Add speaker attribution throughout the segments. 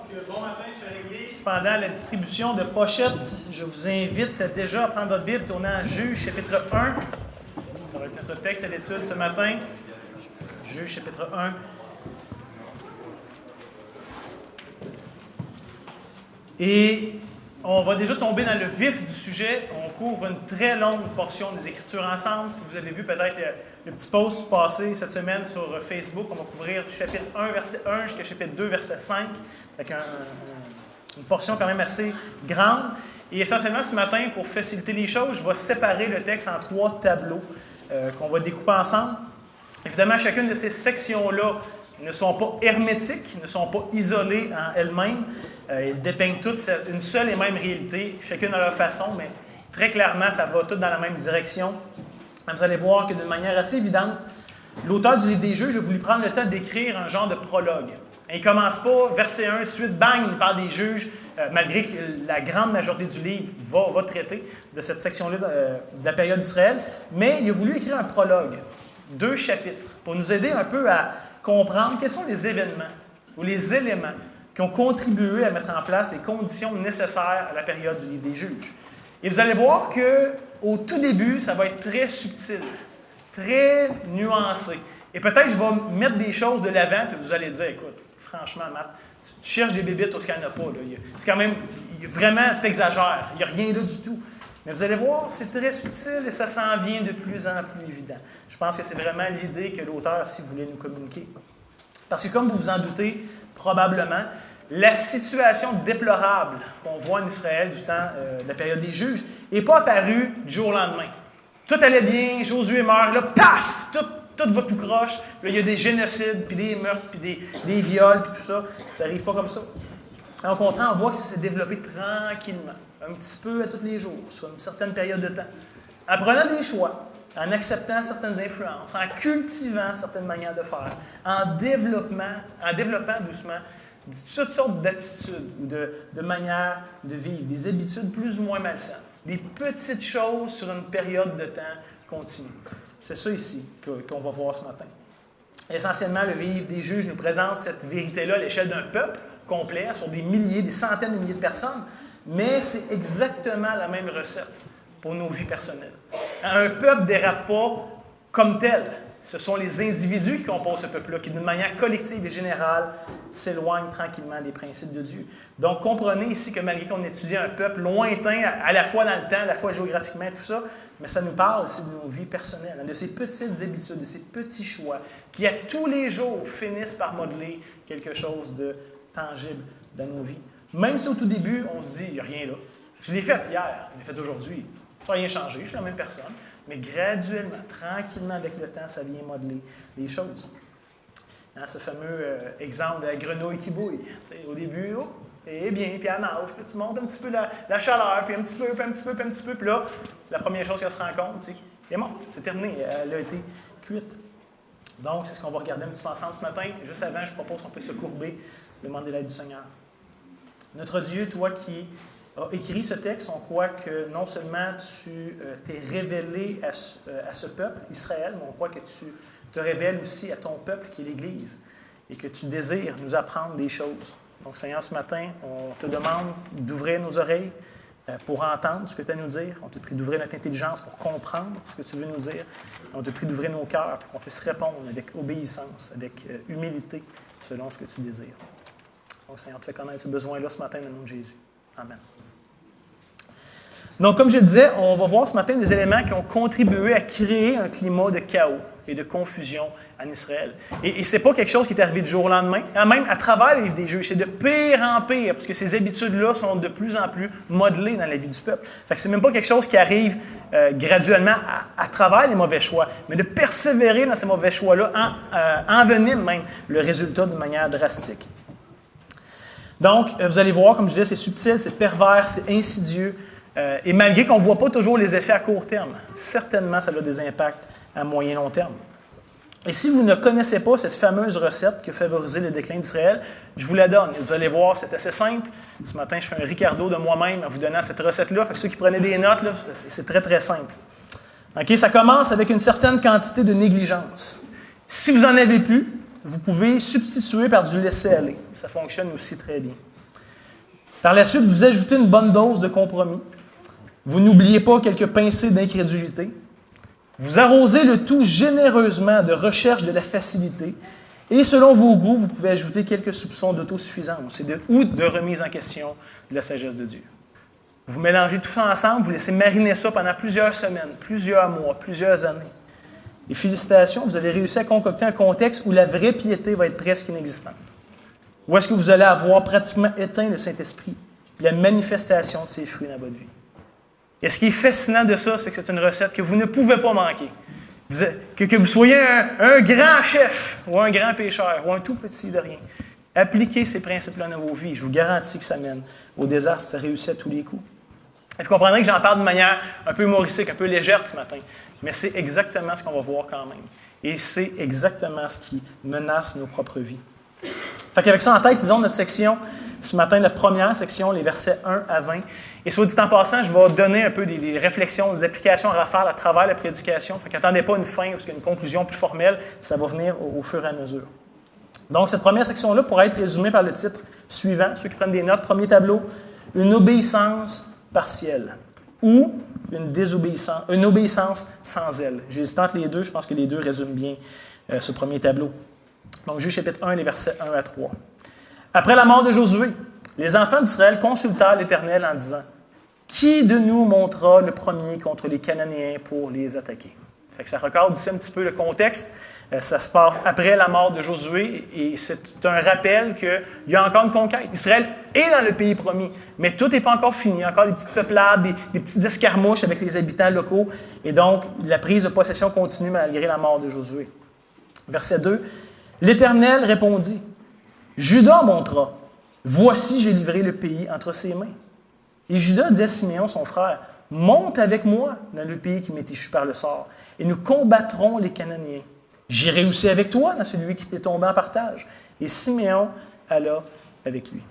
Speaker 1: Bon matin, chère Église. Pendant la distribution de pochettes, je vous invite déjà à prendre votre Bible, tourner en Juge, chapitre 1. Ça va être notre texte à l'étude ce matin. Juge, chapitre 1. Et on va déjà tomber dans le vif du sujet. On couvre une très longue portion des Écritures ensemble. Si vous avez vu peut-être le petit post passé cette semaine sur Facebook, on va couvrir chapitre 1, verset 1 jusqu'à chapitre 2, verset 5, avec une portion quand même assez grande. Et essentiellement, ce matin, pour faciliter les choses, je vais séparer le texte en 3 tableaux qu'on va découper ensemble. Évidemment, chacune de ces sections-là ne sont pas hermétiques, ne sont pas isolées en elles-mêmes. Ils dépeignent toutes une seule et même réalité, chacune à leur façon, mais très clairement, ça va tout dans la même direction. Vous allez voir que d'une manière assez évidente, l'auteur du livre des Juges a voulu prendre le temps d'écrire un genre de prologue. Il ne commence pas, verset 1, tout de suite, bang, il parle des juges, malgré que la grande majorité du livre va traiter de cette section-là de la période d'Israël. Mais il a voulu écrire un prologue, 2 chapitres, pour nous aider un peu à comprendre quels sont les événements ou les éléments qui ont contribué à mettre en place les conditions nécessaires à la période du livre des Juges. Et vous allez voir qu'au tout début, ça va être très subtil, très nuancé. Et peut-être je vais mettre des choses de l'avant, puis vous allez dire, écoute, franchement, Matt, tu cherches des bébites où il n'y en a pas. Là. C'est quand même, vraiment, t'exagères. Il n'y a rien là du tout. Mais vous allez voir, c'est très subtil et ça s'en vient de plus en plus évident. Je pense que c'est vraiment l'idée que l'auteur ici voulait nous communiquer. Parce que comme vous vous en doutez, probablement, la situation déplorable qu'on voit en Israël du temps de la période des juges n'est pas apparue du jour au lendemain. Tout allait bien, Josué meurt, là, paf! Tout va tout croche. Là, il y a des génocides, puis des meurtres, puis des viols, puis tout ça. Ça n'arrive pas comme ça. Au contraire, on voit que ça s'est développé tranquillement, un petit peu à tous les jours, sur une certaine période de temps. En prenant des choix, en acceptant certaines influences, en cultivant certaines manières de faire, en développant doucement toutes sortes d'attitudes ou de manières de vivre, des habitudes plus ou moins malsaines, des petites choses sur une période de temps continue. C'est ça ici qu'on va voir ce matin. Essentiellement, le livre des Juges nous présente cette vérité-là à l'échelle d'un peuple complet, sur des milliers, des centaines de milliers de personnes, mais c'est exactement la même recette pour nos vies personnelles. Un peuple ne dérape pas comme tel. Ce sont les individus qui composent ce peuple-là, qui, d'une manière collective et générale, s'éloignent tranquillement des principes de Dieu. Donc, comprenez ici que malgré qu'on étudie un peuple lointain, à la fois dans le temps, à la fois géographiquement, tout ça, mais ça nous parle aussi de nos vies personnelles, de ces petites habitudes, de ces petits choix, qui à tous les jours finissent par modeler quelque chose de tangible dans nos vies. Même si au tout début, on se dit, il n'y a rien là. Je l'ai fait hier, je l'ai fait aujourd'hui. Ça n'a rien changé, je suis la même personne. Mais graduellement, tranquillement, avec le temps, ça vient modeler les choses. Ce fameux exemple de la grenouille qui bouille. Au début, et bien, puis elle nage, puis tu montes un petit peu la chaleur, puis un petit peu, puis un petit peu, puis un petit peu, puis là, la première chose qu'elle se rend compte, c'est qu'elle est morte, c'est terminé, elle a été cuite. Donc, c'est ce qu'on va regarder un petit peu ensemble ce matin. Juste avant, je propose qu'on puisse se courber, demander l'aide du Seigneur. Notre Dieu, toi qui a écrit ce texte, on croit que non seulement tu t'es révélé à ce peuple, Israël, mais on croit que tu te révèles aussi à ton peuple qui est l'Église et que tu désires nous apprendre des choses. Donc, Seigneur, ce matin, on te demande d'ouvrir nos oreilles pour entendre ce que tu as à nous dire. On te prie d'ouvrir notre intelligence pour comprendre ce que tu veux nous dire. On te prie d'ouvrir nos cœurs pour qu'on puisse répondre avec obéissance, avec humilité, selon ce que tu désires. Donc, Seigneur, tu fais connaître ce besoin-là ce matin dans le nom de Jésus. Amen. Donc, comme je le disais, on va voir ce matin des éléments qui ont contribué à créer un climat de chaos et de confusion en Israël. Et ce n'est pas quelque chose qui est arrivé du jour au lendemain. Même à travers le livre des Juges, c'est de pire en pire, parce que ces habitudes-là sont de plus en plus modelées dans la vie du peuple. Fait que c'est même pas quelque chose qui arrive graduellement à travers les mauvais choix, mais de persévérer dans ces mauvais choix-là envenime même le résultat de manière drastique. Donc, vous allez voir, comme je disais, c'est subtil, c'est pervers, c'est insidieux. Et malgré qu'on ne voit pas toujours les effets à court terme, certainement, ça a des impacts à moyen et long terme. Et si vous ne connaissez pas cette fameuse recette qui a favorisé le déclin d'Israël, je vous la donne. Et vous allez voir, c'est assez simple. Ce matin, je fais un Ricardo de moi-même en vous donnant cette recette-là. Fait que ceux qui prenaient des notes, là, c'est très, très simple. Okay? Ça commence avec une certaine quantité de négligence. Si vous n'en avez plus, vous pouvez substituer par du laisser-aller. Ça fonctionne aussi très bien. Par la suite, vous ajoutez une bonne dose de compromis. Vous n'oubliez pas quelques pincées d'incrédulité. Vous arrosez le tout généreusement de recherche de la facilité. Et selon vos goûts, vous pouvez ajouter quelques soupçons d'autosuffisance ou de remise en question de la sagesse de Dieu. Vous mélangez tout ça ensemble, vous laissez mariner ça pendant plusieurs semaines, plusieurs mois, plusieurs années. Et félicitations, vous avez réussi à concocter un contexte où la vraie piété va être presque inexistante. Où est-ce que vous allez avoir pratiquement éteint le Saint-Esprit, la manifestation de ses fruits dans votre vie. Et ce qui est fascinant de ça, c'est que c'est une recette que vous ne pouvez pas manquer. Que vous soyez un grand chef, ou un grand pécheur, ou un tout petit de rien. Appliquez ces principes-là dans vos vies. Je vous garantis que ça mène au désastre, ça réussit à tous les coups. Et vous comprendrez que j'en parle de manière un peu humoristique, un peu légère ce matin. Mais c'est exactement ce qu'on va voir quand même. Et c'est exactement ce qui menace nos propres vies. Fait qu'avec ça en tête, lisons notre section ce matin, la première section, les versets 1 à 20. Et soit dit en passant, je vais donner un peu des réflexions, des applications à refaire à travers la prédication. Fait qu'attendez pas une fin ou une conclusion plus formelle, ça va venir au fur et à mesure. Donc, cette première section-là pourrait être résumée par le titre suivant. Ceux qui prennent des notes, premier tableau, une obéissance partielle ou une obéissance sans elle. J'hésite entre les deux, je pense que les deux résument bien ce premier tableau. Donc, Juge chapitre 1, les versets 1 à 3. Après la mort de Josué, les enfants d'Israël consultèrent l'Éternel en disant « Qui de nous montera le premier contre les Cananéens pour les attaquer? » Fait que ça recorde ici un petit peu le contexte. Ça se passe après la mort de Josué et c'est un rappel qu'il y a encore une conquête. Israël est dans le pays promis, mais tout n'est pas encore fini. Il y a encore des petites peuplades, des petites escarmouches avec les habitants locaux. Et donc, la prise de possession continue malgré la mort de Josué. Verset 2. « L'Éternel répondit, Juda montera, voici j'ai livré le pays entre ses mains. Et Juda dit à Siméon, son frère, monte avec moi dans le pays qui m'est échu par le sort, et nous combattrons les Cananéens. J'irai aussi avec toi dans celui qui t'est tombé en partage. Et Siméon alla avec lui. »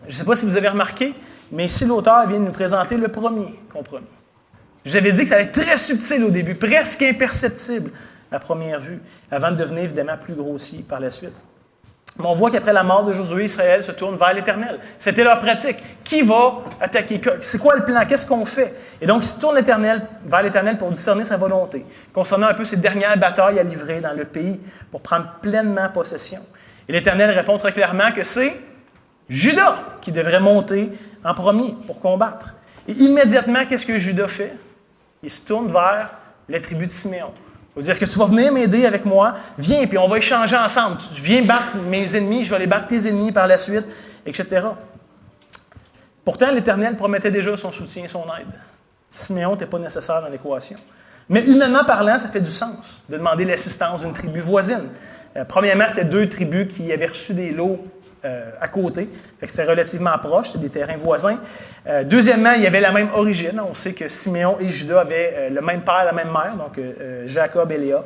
Speaker 1: Je ne sais pas si vous avez remarqué, mais ici l'auteur vient de nous présenter le premier compromis. Je vous avais dit que ça allait être très subtil au début, presque imperceptible à première vue, avant de devenir évidemment plus grossier par la suite. Mais on voit qu'après la mort de Josué, Israël se tourne vers l'Éternel. C'était leur pratique. Qui va attaquer? C'est quoi le plan? Qu'est-ce qu'on fait? Et donc, ils se tournent vers l'Éternel pour discerner sa volonté, concernant un peu ces dernières batailles à livrer dans le pays, pour prendre pleinement possession. Et l'Éternel répond très clairement que c'est Juda qui devrait monter en premier pour combattre. Et immédiatement, qu'est-ce que Juda fait? Il se tourne vers la tribu de Siméon. Il dit, est-ce que tu vas venir m'aider avec moi? Viens, puis on va échanger ensemble. Tu viens battre mes ennemis, je vais aller battre tes ennemis par la suite, etc. Pourtant, l'Éternel promettait déjà son soutien et son aide. Siméon n'était pas nécessaire dans l'équation. Mais humainement parlant, ça fait du sens de demander l'assistance d'une tribu voisine. Premièrement, c'était deux tribus qui avaient reçu des lots à côté. Fait que c'était relativement proche, c'était des terrains voisins. Deuxièmement, il y avait la même origine. On sait que Siméon et Juda avaient le même père, la même mère, donc Jacob et Léa.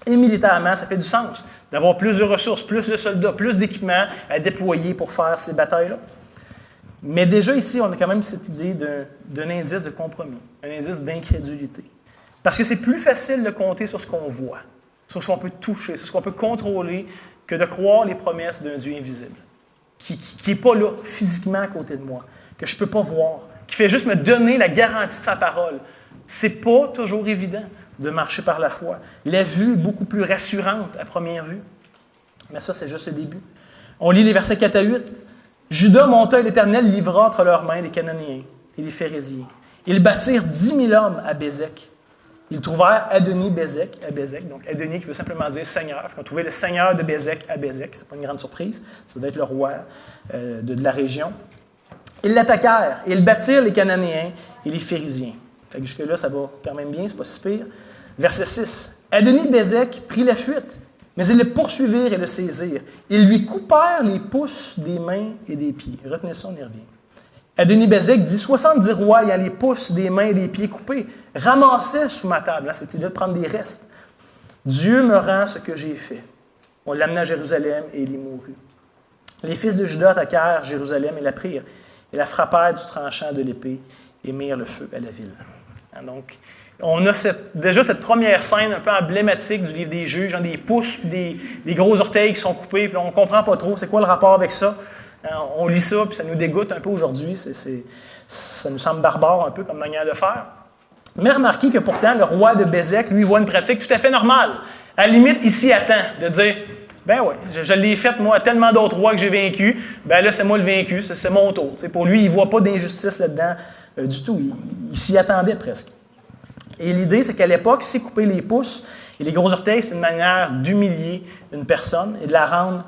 Speaker 1: Et militairement, ça fait du sens d'avoir plus de ressources, plus de soldats, plus d'équipements à déployer pour faire ces batailles-là. Mais déjà ici, on a quand même cette idée d'un indice de compromis, un indice d'incrédulité. Parce que c'est plus facile de compter sur ce qu'on voit, sur ce qu'on peut toucher, sur ce qu'on peut contrôler, que de croire les promesses d'un Dieu invisible, qui n'est pas là physiquement à côté de moi, que je ne peux pas voir, qui fait juste me donner la garantie de sa parole. Ce n'est pas toujours évident de marcher par la foi. La vue est beaucoup plus rassurante à première vue. Mais ça, c'est juste le début. On lit les versets 4 à 8. « Juda monta et l'Éternel livra entre leurs mains les Cananéens et les Phéréziens. Ils bâtirent 10 000 hommes à Bézek. Ils trouvèrent Adoni-Bézek à Bézek, donc Adoni qui veut simplement dire Seigneur. Ils ont trouvé le Seigneur de Bézek à Bézek, c'est pas une grande surprise, ça doit être le roi de la région. Ils l'attaquèrent et ils bâtirent les Cananéens et les Phéréziens. Fait que jusque-là, ça va quand même bien, c'est pas si pire. Verset 6. Adoni-Bézek prit la fuite, mais ils le poursuivirent et le saisirent. Ils lui coupèrent les pouces des mains et des pieds. Retenez ça, on y revient. Adoni-Bézek dit 70 rois ayant les pouces des mains et des pieds coupés ramassaient sous ma table. C'était de prendre des restes. Dieu me rend ce que j'ai fait. On l'amena à Jérusalem et il y mourut. Les fils de Juda attaquèrent Jérusalem et la prirent, et la frappèrent du tranchant de l'épée et mirent le feu à la ville. Donc, on a déjà cette première scène un peu emblématique du livre des Juges, des pouces et des gros orteils qui sont coupés, puis on ne comprend pas trop c'est quoi le rapport avec ça. On lit ça, puis ça nous dégoûte un peu aujourd'hui. Ça nous semble barbare un peu comme manière de faire. Mais remarquez que pourtant, le roi de Bézek, lui, voit une pratique tout à fait normale. À la limite, il s'y attend de dire, ben oui, je l'ai fait, moi, à tellement d'autres rois que j'ai vaincus, ben là, c'est moi le vaincu, c'est mon tour. T'sais, pour lui, il ne voit pas d'injustice là-dedans du tout. Il s'y attendait presque. Et l'idée, c'est qu'à l'époque, si couper les pouces et les gros orteils, c'est une manière d'humilier une personne et de la rendre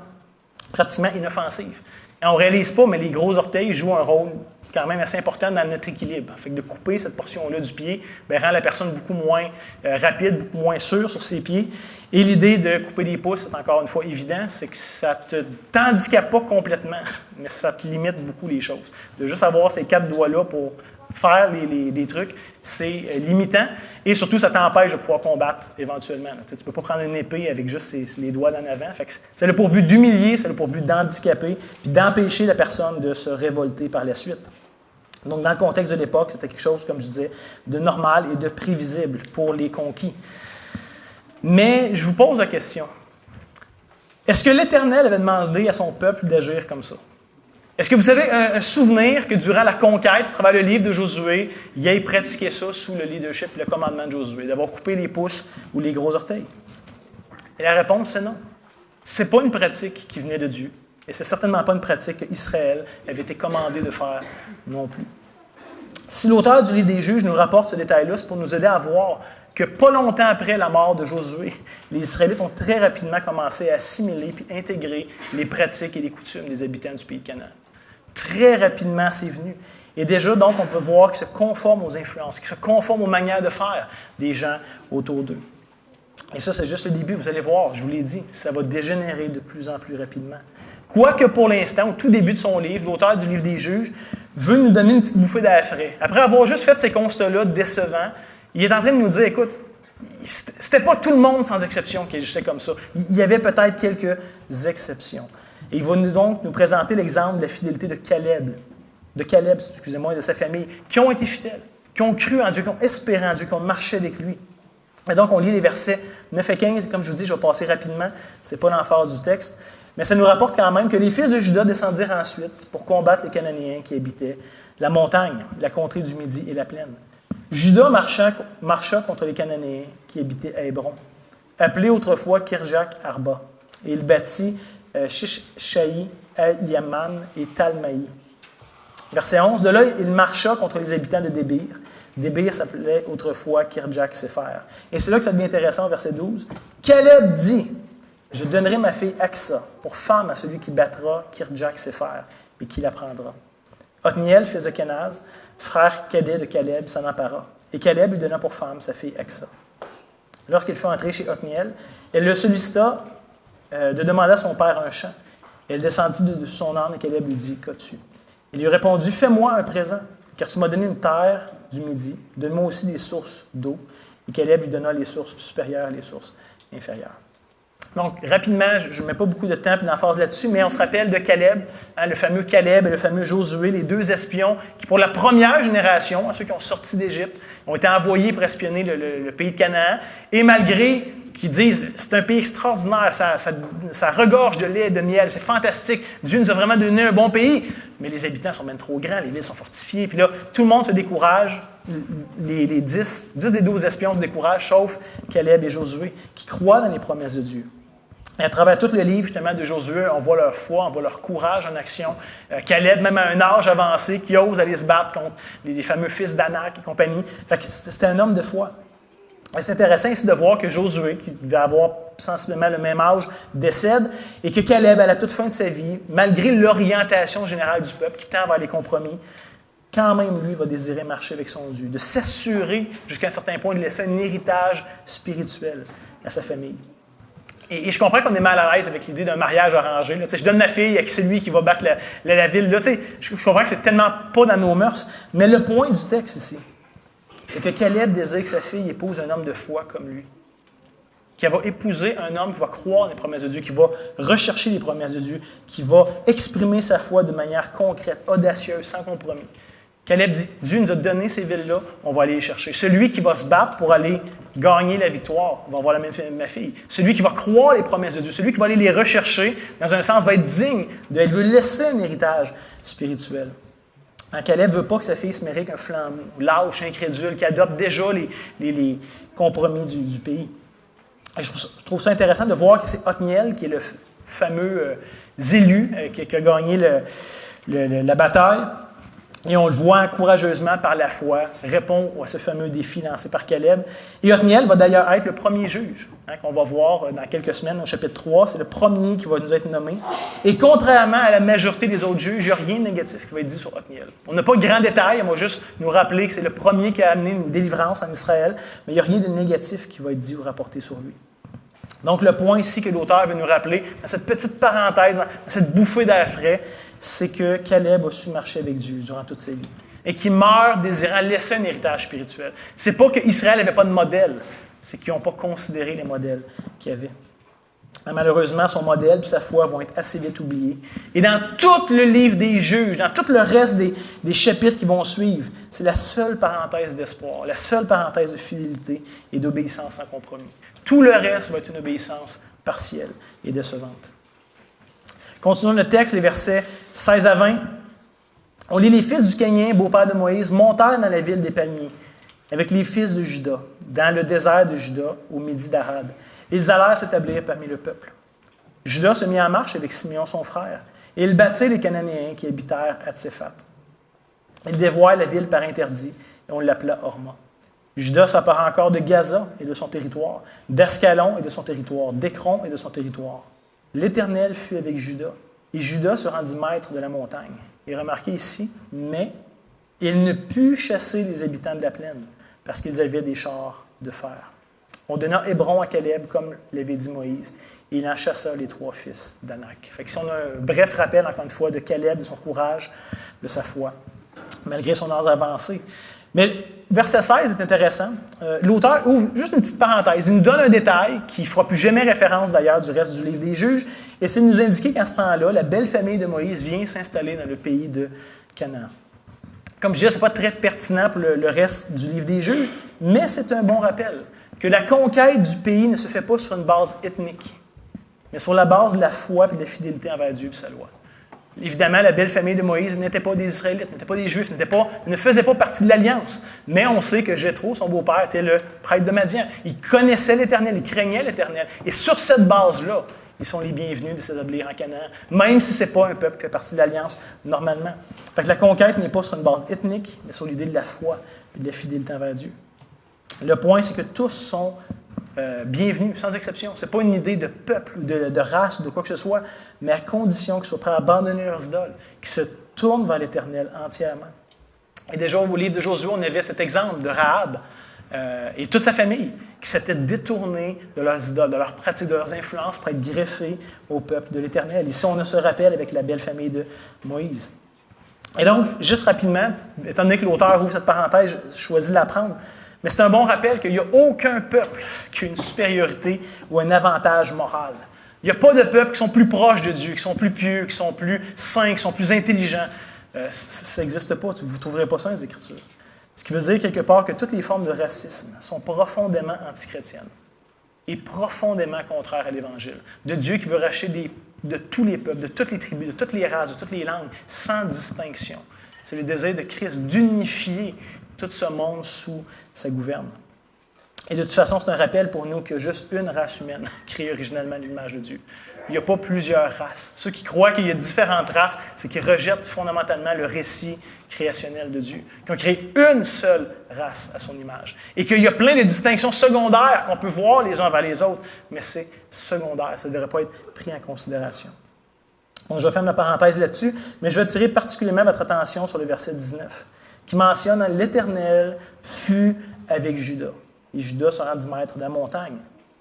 Speaker 1: pratiquement inoffensive. Et on ne réalise pas, mais les gros orteils jouent un rôle quand même assez important dans notre équilibre. Fait que de couper cette portion-là du pied rend la personne beaucoup moins rapide, beaucoup moins sûre sur ses pieds. Et l'idée de couper les pouces, c'est encore une fois évident, c'est que ça ne t'handicape pas complètement, mais ça te limite beaucoup les choses. De juste avoir ces 4 doigts-là pour faire des trucs, c'est limitant. Et surtout, ça t'empêche de pouvoir combattre éventuellement. Tu ne peux pas prendre une épée avec juste les doigts d'en avant. Fait que ça a pour but d'humilier, ça a pour but d'handicaper, puis d'empêcher la personne de se révolter par la suite. Donc, dans le contexte de l'époque, c'était quelque chose, comme je disais, de normal et de prévisible pour les conquis. Mais je vous pose la question. Est-ce que l'Éternel avait demandé à son peuple d'agir comme ça? Est-ce que vous avez un souvenir que durant la conquête, à travers le livre de Josué, il ait pratiqué ça sous le leadership et le commandement de Josué, d'avoir coupé les pouces ou les gros orteils? Et la réponse, c'est non. Ce n'est pas une pratique qui venait de Dieu. Et ce n'est certainement pas une pratique qu'Israël avait été commandé de faire non plus. Si l'auteur du livre des Juges nous rapporte ce détail-là, c'est pour nous aider à voir que pas longtemps après la mort de Josué, les Israélites ont très rapidement commencé à assimiler puis intégrer les pratiques et les coutumes des habitants du pays de Canaan. Très rapidement, c'est venu. Et déjà, donc, on peut voir qu'ils se conforment aux influences, qu'ils se conforment aux manières de faire des gens autour d'eux. Et ça, c'est juste le début. Vous allez voir, je vous l'ai dit, ça va dégénérer de plus en plus rapidement. Quoique pour l'instant, au tout début de son livre, l'auteur du livre des Juges veut nous donner une petite bouffée d'air frais. Après avoir juste fait ces constats-là décevants, il est en train de nous dire, écoute, c'était pas tout le monde sans exception qui agissait comme ça. Il y avait peut-être quelques exceptions. Et il va donc nous présenter l'exemple de la fidélité de Caleb, et de sa famille, qui ont été fidèles, qui ont cru en Dieu, qui ont espéré en Dieu, qui ont marché avec lui. Et donc, on lit les versets 9 et 15, et comme je vous dis, je vais passer rapidement, ce n'est pas l'emphase du texte, mais ça nous rapporte quand même que les fils de Juda descendirent ensuite pour combattre les Cananéens qui habitaient la montagne, la contrée du Midi et la plaine. Juda marcha contre les Cananéens qui habitaient à Hébron, appelé autrefois Kirjak Arba, et il bâtit Shishshaï, Yaman et Talmaï. Verset 11, de là, il marcha contre les habitants de Débir. Débir s'appelait autrefois Kirjak Sépher. Et c'est là que ça devient intéressant, verset 12. Caleb dit, je donnerai ma fille Aksa pour femme à celui qui battra Kirjak Sépher et qui la prendra. Othniel, fils de Kenaz, frère cadet de Caleb, s'en empara. Et Caleb lui donna pour femme sa fille Aksa. Lorsqu'il fut entré chez Othniel, elle le sollicita de demander à son père un champ. Elle descendit de son âne et Caleb lui dit, qu'as-tu? Il lui répondit, fais-moi un présent, car tu m'as donné une terre du Midi, donne-moi aussi des sources d'eau. Et Caleb lui donna les sources supérieures et les sources inférieures. Donc, rapidement, je ne mets pas beaucoup de temps et d'emphase là-dessus, mais on se rappelle de Caleb, le fameux Caleb et le fameux Josué, les 2 espions qui, pour la première génération, ceux qui ont sorti d'Égypte, ont été envoyés pour espionner le pays de Canaan. Et malgré qu'ils disent c'est un pays extraordinaire, ça regorge de lait et de miel, c'est fantastique, Dieu nous a vraiment donné un bon pays, mais les habitants sont même trop grands, les villes sont fortifiées. Puis là, tout le monde se décourage. Les 10 des 12 espions se découragent, sauf Caleb et Josué, qui croient dans les promesses de Dieu. Et à travers tout le livre, justement, de Josué, on voit leur foi, on voit leur courage en action. Caleb, même à un âge avancé, qui ose aller se battre contre les fameux fils d'Anak et compagnie. Fait que c'était un homme de foi. Et c'est intéressant ici de voir que Josué, qui devait avoir sensiblement le même âge, décède, et que Caleb, à la toute fin de sa vie, malgré l'orientation générale du peuple, qui tend vers les compromis, quand même, lui, va désirer marcher avec son Dieu, de s'assurer, jusqu'à un certain point, de laisser un héritage spirituel à sa famille. Et je comprends qu'on est mal à l'aise avec l'idée d'un mariage arrangé. Là. Je donne ma fille à celui qui va battre la ville. Là, je comprends que c'est tellement pas dans nos mœurs. Mais le point du texte ici, c'est que Caleb désire que sa fille épouse un homme de foi comme lui. Qu'elle va épouser un homme qui va croire les promesses de Dieu, qui va rechercher les promesses de Dieu, qui va exprimer sa foi de manière concrète, audacieuse, sans compromis. Caleb dit, Dieu nous a donné ces villes-là, on va aller les chercher. Celui qui va se battre pour aller gagner la victoire va avoir la même ma fille. Celui qui va croire les promesses de Dieu, celui qui va aller les rechercher, dans un sens, va être digne de lui laisser un héritage spirituel. Caleb ne veut pas que sa fille se marie avec un flambeau, lâche, incrédule, qui adopte déjà les compromis du pays. Et je trouve ça intéressant de voir que c'est Othniel qui est le fameux élu qui a gagné la bataille. Et on le voit courageusement par la foi répondre à ce fameux défi lancé par Caleb. Et Othniel va d'ailleurs être le premier juge, qu'on va voir dans quelques semaines au chapitre 3. C'est le premier qui va nous être nommé. Et contrairement à la majorité des autres juges, il n'y a rien de négatif qui va être dit sur Othniel. On n'a pas de grands détails, on va juste nous rappeler que c'est le premier qui a amené une délivrance en Israël, mais il n'y a rien de négatif qui va être dit ou rapporté sur lui. Donc le point ici que l'auteur veut nous rappeler, dans cette petite parenthèse, dans cette bouffée d'air frais, c'est que Caleb a su marcher avec Dieu durant toute sa vie et qu'il meurt désirant laisser un héritage spirituel. C'est pas qu'Israël n'avait pas de modèle, c'est qu'ils n'ont pas considéré les modèles qu'il y avait. Mais malheureusement, son modèle et sa foi vont être assez vite oubliés. Et dans tout le livre des juges, dans tout le reste des chapitres qui vont suivre, c'est la seule parenthèse d'espoir, la seule parenthèse de fidélité et d'obéissance sans compromis. Tout le reste va être une obéissance partielle et décevante. Continuons le texte, les versets 16 à 20. On lit les fils du Kénien, beau-père de Moïse, montèrent dans la ville des palmiers, avec les fils de Juda, dans le désert de Juda, au midi d'Arad. Ils allèrent s'établir parmi le peuple. Juda se mit en marche avec Siméon son frère, et il battit les Cananéens qui habitèrent à Tséphat. Il dévoile la ville par interdit, et on l'appela Horma. Juda s'empara encore de Gaza et de son territoire, d'Ascalon et de son territoire, d'Écron et de son territoire. L'Éternel fut avec Juda, et Juda se rendit maître de la montagne. Et remarquez ici, mais il ne put chasser les habitants de la plaine, parce qu'ils avaient des chars de fer. On donna Hébron à Caleb, comme l'avait dit Moïse, et il en chassa les 3 fils d'Anak. Fait que si on a un bref rappel, encore une fois, de Caleb, de son courage, de sa foi, malgré son âge avancé. Mais verset 16 est intéressant. L'auteur ouvre juste une petite parenthèse. Il nous donne un détail qui ne fera plus jamais référence d'ailleurs du reste du livre des Juges. Et c'est de nous indiquer qu'à ce temps-là, la belle famille de Moïse vient s'installer dans le pays de Canaan. Comme je disais, ce n'est pas très pertinent pour le reste du livre des Juges, mais c'est un bon rappel que la conquête du pays ne se fait pas sur une base ethnique, mais sur la base de la foi et de la fidélité envers Dieu et sa loi. Évidemment, la belle famille de Moïse n'était pas des Israélites, n'était pas des Juifs, ne faisait pas partie de l'Alliance. Mais on sait que Jéthro, son beau-père, était le prêtre de Madian. Il connaissait l'Éternel, il craignait l'Éternel. Et sur cette base-là, ils sont les bienvenus de s'établir en Canaan, même si ce n'est pas un peuple qui fait partie de l'Alliance normalement. Fait que la conquête n'est pas sur une base ethnique, mais sur l'idée de la foi et de la fidélité envers Dieu. Le point, c'est que tous sont bienvenus, sans exception. Ce n'est pas une idée de peuple ou de race ou de quoi que ce soit, mais à condition qu'ils soient prêts à abandonner leurs idoles, qu'ils se tournent vers l'Éternel entièrement. Et déjà au livre de Josué, on avait cet exemple de Rahab et toute sa famille qui s'étaient détournés de leurs idoles, de leurs pratiques, de leurs influences pour être greffés au peuple de l'Éternel. Ici, on a ce rappel avec la belle famille de Moïse. Et donc, juste rapidement, étant donné que l'auteur ouvre cette parenthèse, je choisis de la prendre. Mais c'est un bon rappel qu'il n'y a aucun peuple qui a une supériorité ou un avantage moral. Il n'y a pas de peuples qui sont plus proches de Dieu, qui sont plus pieux, qui sont plus saints, qui sont plus intelligents. Ça n'existe pas, vous ne trouverez pas ça dans les Écritures. Ce qui veut dire quelque part que toutes les formes de racisme sont profondément antichrétiennes et profondément contraires à l'Évangile. De Dieu qui veut racheter de tous les peuples, de toutes les tribus, de toutes les races, de toutes les langues, sans distinction. C'est le désir de Christ d'unifier tout ce monde sous sa gouverne. Et de toute façon, c'est un rappel pour nous qu'il y a juste une race humaine créée originellement à l'image de Dieu. Il n'y a pas plusieurs races. Ceux qui croient qu'il y a différentes races, c'est qu'ils rejettent fondamentalement le récit créationnel de Dieu, qui ont créé une seule race à son image. Et qu'il y a plein de distinctions secondaires qu'on peut voir les uns vers les autres, mais c'est secondaire, ça ne devrait pas être pris en considération. Donc, je vais faire ma parenthèse là-dessus, mais je vais attirer particulièrement votre attention sur le verset 19, qui mentionne « L'Éternel fut avec Juda. Et Juda se rendit maître de la montagne.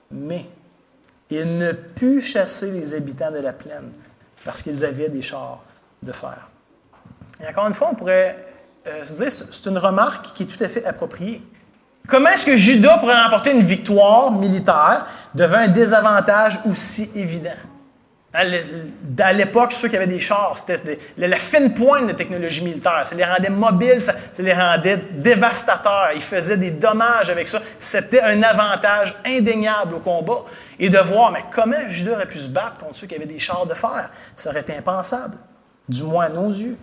Speaker 1: Mais il ne put chasser les habitants de la plaine parce qu'ils avaient des chars de fer. » Et encore une fois, on pourrait se dire, c'est une remarque qui est tout à fait appropriée. Comment est-ce que Juda pourrait remporter une victoire militaire devant un désavantage aussi évident? À l'époque, ceux qui avaient des chars, c'était la fine pointe de technologie militaire. Ça les rendait mobiles, ça les rendait dévastateurs. Ils faisaient des dommages avec ça. C'était un avantage indéniable au combat. Et de voir, mais comment Judas aurait pu se battre contre ceux qui avaient des chars de fer? Ça aurait été impensable, du moins à nos yeux.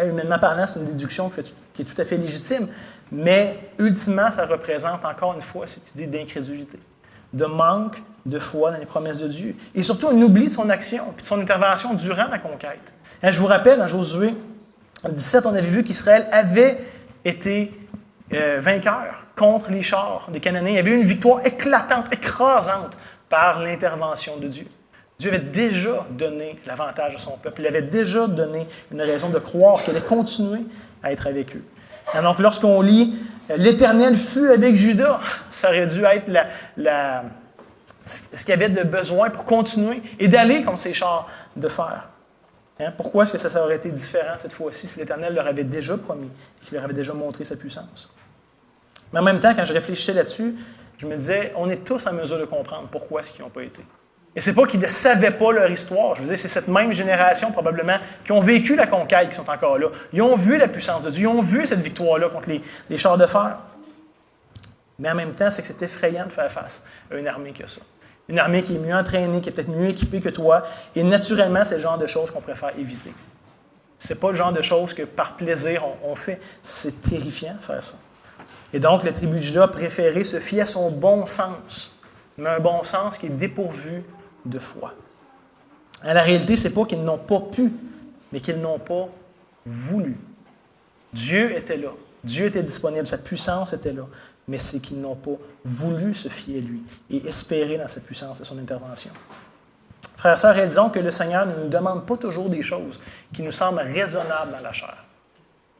Speaker 1: Humainement parlant, c'est une déduction qui est tout à fait légitime, mais ultimement, ça représente encore une fois cette idée d'incrédulité, de manque de foi dans les promesses de Dieu. Et surtout, un oubli de son action et de son intervention durant la conquête. Je vous rappelle, dans Josué 17, on avait vu qu'Israël avait été vainqueur contre les chars des Cananéens. Il y avait eu une victoire éclatante, écrasante par l'intervention de Dieu. Dieu avait déjà donné l'avantage à son peuple. Il avait déjà donné une raison de croire qu'il allait continuer à être avec eux. Et donc, lorsqu'on lit « L'Éternel fut avec Judas », ça aurait dû être ce qu'il y avait de besoin pour continuer et d'aller comme ces chars de fer. Pourquoi est-ce que ça aurait été différent cette fois-ci si l'Éternel leur avait déjà promis et qu'il leur avait déjà montré sa puissance? Mais en même temps, quand je réfléchissais là-dessus, je me disais, on est tous en mesure de comprendre pourquoi est-ce qu'ils n'ont pas été. Et c'est pas qu'ils ne savaient pas leur histoire. Je veux dire, c'est cette même génération, probablement, qui ont vécu la conquête, qui sont encore là. Ils ont vu la puissance de Dieu. Ils ont vu cette victoire-là contre les chars de fer. Mais en même temps, c'est que c'est effrayant de faire face à une armée qui a ça. Une armée qui est mieux entraînée, qui est peut-être mieux équipée que toi. Et naturellement, c'est le genre de choses qu'on préfère éviter. C'est pas le genre de choses que par plaisir on fait. C'est terrifiant de faire ça. Et donc, la tribu de Juda a préféré se fier à son bon sens. Mais un bon sens qui est dépourvu de foi. La réalité, ce n'est pas qu'ils n'ont pas pu, mais qu'ils n'ont pas voulu. Dieu était là. Dieu était disponible. Sa puissance était là. Mais c'est qu'ils n'ont pas voulu se fier à lui et espérer dans sa puissance et son intervention. Frères et sœurs, réalisons que le Seigneur ne nous demande pas toujours des choses qui nous semblent raisonnables dans la chair.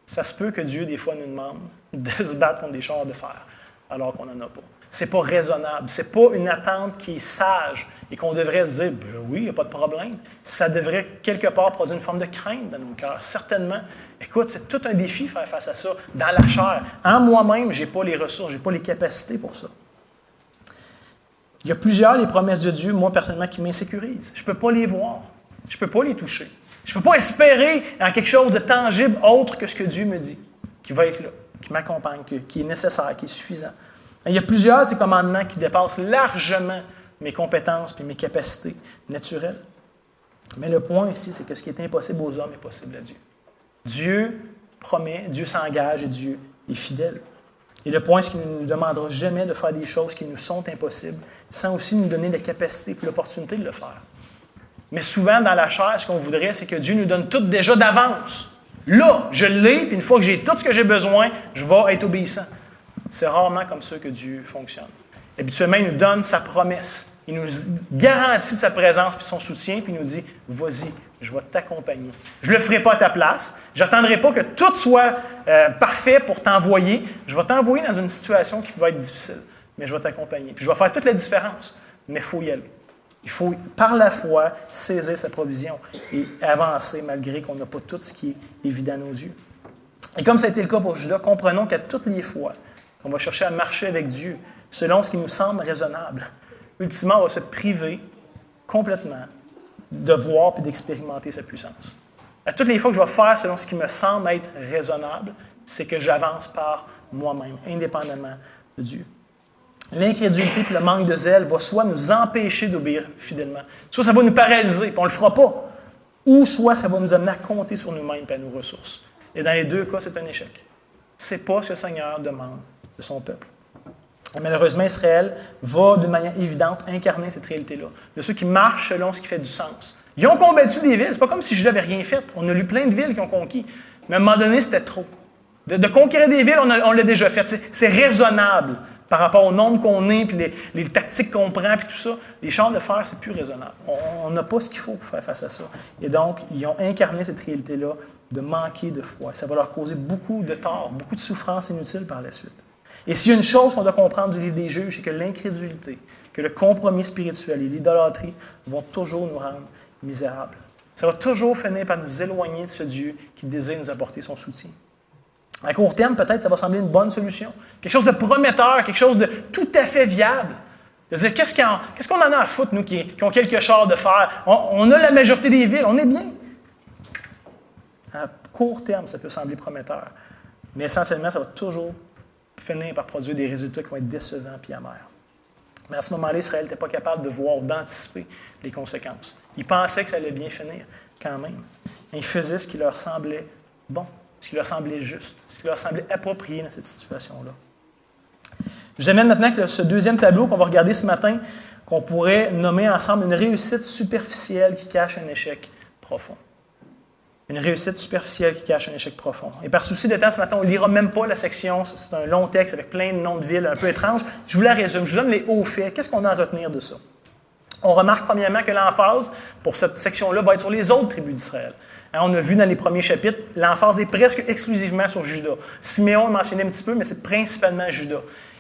Speaker 1: Ça se peut que Dieu, des fois, nous demande de se battre contre des chars de fer, alors qu'on n'en a pas. Ce n'est pas raisonnable. Ce n'est pas une attente qui est sage et qu'on devrait se dire, ben oui, il n'y a pas de problème. Ça devrait, quelque part, produire une forme de crainte dans nos cœurs. Certainement. Écoute, c'est tout un défi de faire face à ça dans la chair. En moi-même, je n'ai pas les ressources, je n'ai pas les capacités pour ça. Il y a plusieurs des promesses de Dieu, moi, personnellement, qui m'insécurisent. Je ne peux pas les voir. Je ne peux pas les toucher. Je ne peux pas espérer en quelque chose de tangible autre que ce que Dieu me dit, qui va être là, qui m'accompagne, qui est nécessaire, qui est suffisant. Il y a plusieurs de ces commandements qui dépassent largement mes compétences et mes capacités naturelles. Mais le point ici, c'est que ce qui est impossible aux hommes est possible à Dieu. Dieu promet, Dieu s'engage et Dieu est fidèle. Et le point, c'est qu'il ne nous demandera jamais de faire des choses qui nous sont impossibles, sans aussi nous donner la capacité et l'opportunité de le faire. Mais souvent, dans la chair, ce qu'on voudrait, c'est que Dieu nous donne tout déjà d'avance. Là, je l'ai, puis une fois que j'ai tout ce que j'ai besoin, je vais être obéissant. C'est rarement comme ça que Dieu fonctionne. Habituellement, il nous donne sa promesse. Il nous garantit sa présence et son soutien, puis il nous dit, vas-y, je vais t'accompagner. Je ne le ferai pas à ta place. Je n'attendrai pas que tout soit parfait pour t'envoyer. Je vais t'envoyer dans une situation qui va être difficile, mais je vais t'accompagner. Puis je vais faire toute la différence, mais il faut y aller. Il faut, par la foi, saisir sa provision et avancer malgré qu'on n'a pas tout ce qui est évident à nos yeux. Et comme ça a été le cas pour Judas, comprenons qu'à toutes les fois qu'on va chercher à marcher avec Dieu selon ce qui nous semble raisonnable, ultimement, on va se priver complètement de voir et d'expérimenter sa puissance. À toutes les fois que je vais faire selon ce qui me semble être raisonnable, c'est que j'avance par moi-même, indépendamment de Dieu. L'incrédulité et le manque de zèle va soit nous empêcher d'obéir fidèlement, soit ça va nous paralyser, puis on ne le fera pas, ou soit ça va nous amener à compter sur nous-mêmes et à nos ressources. Et dans les deux cas, c'est un échec. Ce n'est pas ce que le Seigneur demande de son peuple. Et malheureusement, Israël va, d'une manière évidente, incarner cette réalité-là, de ceux qui marchent selon ce qui fait du sens. Ils ont combattu des villes, c'est pas comme si Judas n'avait rien fait. On a lu plein de villes qui ont conquis, mais à un moment donné, c'était trop. De conquérir des villes, on l'a déjà fait. C'est raisonnable par rapport au nombre qu'on est, puis les tactiques qu'on prend, puis tout ça. Les chars de fer, c'est plus raisonnable. On n'a pas ce qu'il faut pour faire face à ça. Et donc, ils ont incarné cette réalité-là de manquer de foi. Ça va leur causer beaucoup de tort, beaucoup de souffrances inutiles par la suite. Et s'il y a une chose qu'on doit comprendre du livre des Juges, c'est que l'incrédulité, que le compromis spirituel et l'idolâtrie vont toujours nous rendre misérables. Ça va toujours finir par nous éloigner de ce Dieu qui désire nous apporter son soutien. À court terme, peut-être, ça va sembler une bonne solution. Quelque chose de prometteur, quelque chose de tout à fait viable. De dire, qu'est-ce qu'on en a à foutre, nous, qui ont quelques chars de fer? On a la majorité des villes, on est bien. À court terme, ça peut sembler prometteur. Mais essentiellement, ça va toujours finir par produire des résultats qui vont être décevants et amers. Mais à ce moment-là, Israël n'était pas capable de voir ou d'anticiper les conséquences. Ils pensaient que ça allait bien finir, quand même. Mais ils faisaient ce qui leur semblait bon, ce qui leur semblait juste, ce qui leur semblait approprié dans cette situation-là. Je vous amène maintenant que ce deuxième tableau qu'on va regarder ce matin, qu'on pourrait nommer ensemble une réussite superficielle qui cache un échec profond. Une réussite superficielle qui cache un échec profond. Et par souci de temps, ce matin, on ne lira même pas la section. C'est un long texte avec plein de noms de villes un peu étranges. Je vous la résume. Je vous donne les hauts faits. Qu'est-ce qu'on a à retenir de ça? On remarque premièrement que l'emphase pour cette section-là va être sur les autres tribus d'Israël. On a vu dans les premiers chapitres, l'emphase est presque exclusivement sur Juda. Siméon est mentionné un petit peu, mais c'est principalement Juda.